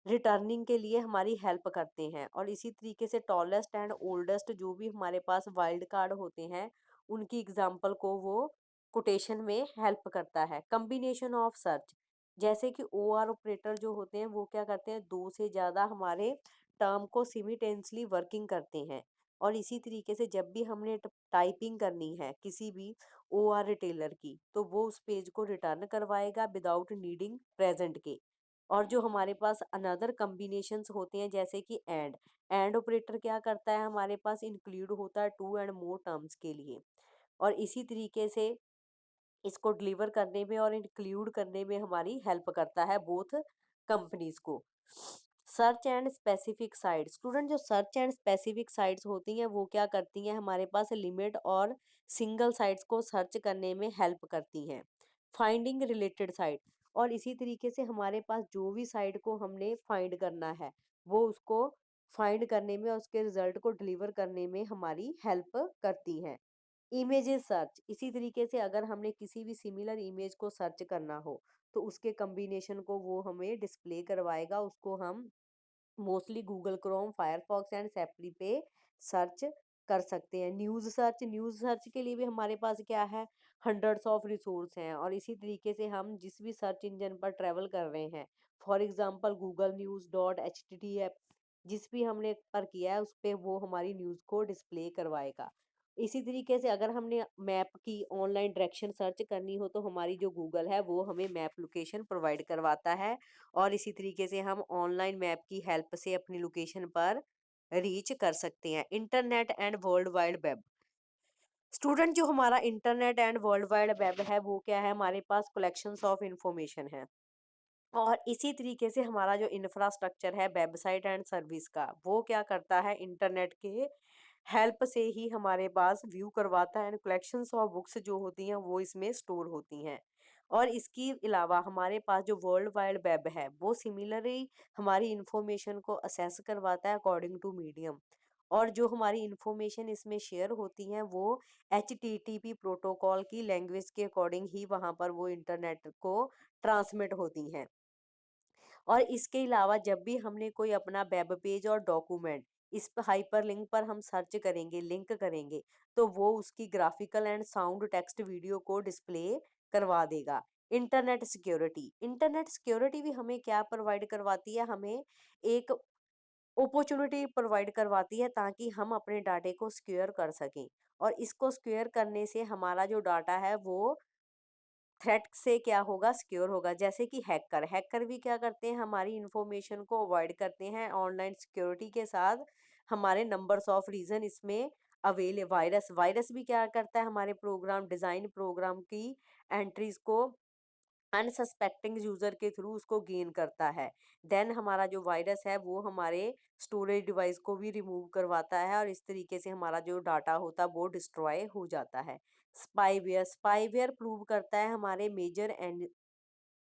रिटर्निंग के लिए हमारी हेल्प करते हैं। और इसी तरीके से टॉलेस्ट एंड ओल्डेस्ट जो भी हमारे पास वाइल्ड कार्ड होते हैं, उनकी एग्जाम्पल को वो कोटेशन में हेल्प करता है। कम्बिनेशन ऑफ सर्च, जैसे कि OR ऑपरेटर जो होते हैं वो क्या करते हैं, दो से ज़्यादा हमारे टर्म को सिमिटेंसली वर्किंग करते हैं। और इसी तरीके से जब भी हमने टाइपिंग करनी है किसी भी OR रिटेलर की, तो वो उस पेज को रिटर्न करवाएगा विदाउट नीडिंग प्रेजेंट के। और जो हमारे पास अनदर कॉम्बिनेशंस होते हैं जैसे कि एंड ऑपरेटर क्या करता है, हमारे पास इंक्लूड होता है टू एंड मोर टर्म्स के लिए। और इसी तरीके से इसको डिलीवर करने में और इंक्लूड करने में हमारी हेल्प करता है बोथ कंपनीज को। Search and specific site, student जो सर्च एंड स्पेसिफिक साइट्स होती हैं वो क्या करती हैं, हमारे पास लिमिट और सिंगल साइट्स को सर्च करने में हेल्प करती हैं। फाइंडिंग रिलेटेड साइट, और इसी तरीके से हमारे पास जो भी साइट को हमने फाइंड करना है वो उसको फाइंड करने में और उसके रिजल्ट को डिलीवर करने में हमारी हेल्प करती हैं। इमेजेस सर्च, इसी तरीके से अगर हमने किसी भी सिमिलर इमेज को सर्च करना हो तो उसके कॉम्बिनेशन को वो हमें डिस्प्ले करवाएगा। उसको हम mostly Google Chrome, Firefox and Safari पे सर्च कर सकते हैं। न्यूज़ सर्च के लिए भी हमारे पास क्या है, हंड्रेड्स ऑफ रिसोर्स हैं। और इसी तरीके से हम जिस भी सर्च इंजन पर ट्रेवल कर रहे हैं, for example Google news dot H T T F, जिस भी हमने पर किया है उस पे वो हमारी न्यूज़ को डिस्प्ले करवाएगा। इसी तरीके से अगर हमने मैप की ऑनलाइन डायरेक्शन सर्च करनी हो तो हमारी जो गूगल है वो हमें मैप लोकेशन प्रोवाइड करवाता है। और इसी तरीके से हम ऑनलाइन मैप की हेल्प से अपनी लोकेशन पर रीच कर सकते हैं। Internet and world wide web, student जो हमारा internet and world wide web है वो क्या है, हमारे पास कलेक्शंस ऑफ इंफॉर्मेशन है। और इसी तरीके से हमारा जो इंफ्रास्ट्रक्चर है वेबसाइट एंड सर्विस का, वो क्या करता है, इंटरनेट के हेल्प से ही हमारे पास व्यू करवाता है। एंड कलेक्शंस ऑफ बुक्स जो होती हैं वो इसमें स्टोर होती हैं। और इसके अलावा हमारे पास जो वर्ल्ड वाइड वेब है वो सिमिलरली हमारी इंफॉर्मेशन को असेस करवाता है अकॉर्डिंग टू मीडियम। और जो हमारी इंफॉर्मेशन इसमें शेयर होती है वो HTTP प्रोटोकॉल की लैंग्वेज के अकॉर्डिंग ही वहां पर वो इंटरनेट को ट्रांसमिट होती हैं। और इसके अलावा जब भी हमने कोई अपना वेब पेज और डॉक्यूमेंट इस हाइपर लिंक पर हम सर्च करेंगे, लिंक करेंगे, तो वो उसकी graphical and sound text video को डिस्प्ले करवा देगा। इंटरनेट सिक्योरिटी भी हमें क्या प्रोवाइड करवाती है, हमें एक अपॉर्चुनिटी प्रोवाइड करवाती है ताकि हम अपने डाटे को सिक्योर कर सकें। और इसको सिक्योर करने से हमारा जो डाटा है वो थ्रेट से क्या होगा, सिक्योर होगा। जैसे कि हैकर हैकर भी क्या करते हैं, हमारी इंफॉर्मेशन को अवॉइड करते हैं। ऑनलाइन सिक्योरिटी के साथ हमारे नंबर्स ऑफ रीजन इसमें अवेल वायरस वायरस भी क्या करता है, हमारे प्रोग्राम डिजाइन प्रोग्राम की एंट्रीज को अनसस्पेक्टिंग यूजर के थ्रू उसको गेन करता है। देन हमारा जो वायरस है वो हमारे स्टोरेज डिवाइस को भी रिमूव करवाता है और इस तरीके से हमारा जो डाटा होता है वो डिस्ट्रॉय हो जाता है। स्पाईवेयर प्रूव करता है हमारे मेजर एंड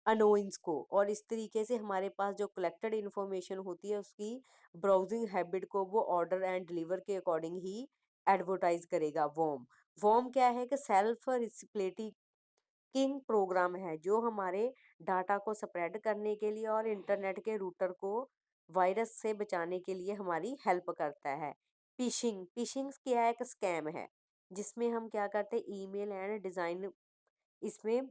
अनोइंस को। और इस तरीके से हमारे पास जो कलेक्टेड इंफॉर्मेशन होती है उसकी ब्राउजिंग हैबिट को वो ऑर्डर एंड डिलीवर के अकॉर्डिंग ही एडवर्टाइज करेगा। वॉर्म क्या है कि सेल्फ रिप्लेटिंग किंग प्रोग्राम है जो हमारे डाटा को स्प्रेड करने के लिए और इंटरनेट के रूटर को वायरस से बचाने के लिए हमारी हेल्प करता है। फिशिंग क्या है, एक स्कैम है जिसमें हम क्या करते हैं, ईमेल एंड डिजाइन इसमें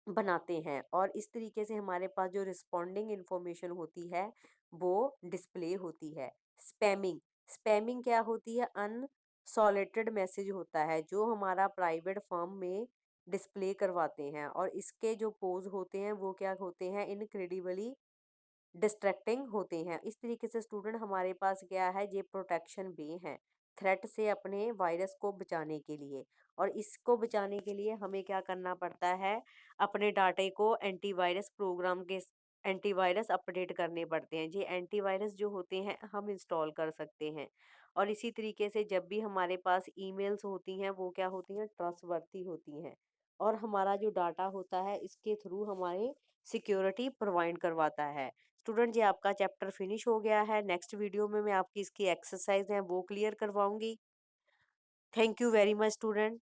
बनाते हैं और इस तरीके से हमारे पास जो रिस्पॉन्डिंग इंफॉर्मेशन होती है वो डिस्प्ले होती है। स्पैमिंग स्पैमिंग क्या होती है, अनसॉलिटेड मैसेज होता है जो हमारा प्राइवेट फर्म में डिस्प्ले करवाते हैं। और इसके जो पोज होते हैं वो क्या होते हैं, इनक्रेडिबली डिस्ट्रैक्टिंग होते हैं। इस तरीके से स्टूडेंट हमारे पास क्या है, ये प्रोटेक्शन भी है थ्रेट से अपने वायरस को बचाने के लिए। और इसको बचाने के लिए हमें क्या करना पड़ता है, अपने डाटे को एंटीवायरस प्रोग्राम के एंटीवायरस अपडेट करने पड़ते हैं। ये एंटीवायरस जो होते हैं हम इंस्टॉल कर सकते हैं। और इसी तरीके से जब भी हमारे पास ईमेल्स होती हैं वो क्या होती हैं, ट्रस्टवर्दी होती हैं। और हमारा जो डाटा होता है इसके थ्रू हमारे सिक्योरिटी प्रोवाइड करवाता है। स्टूडेंट, ये आपका चैप्टर फिनिश हो गया है। नेक्स्ट वीडियो में मैं आपकी इसकी एक्सरसाइज है वो क्लियर करवाऊंगी। Thank you very much student.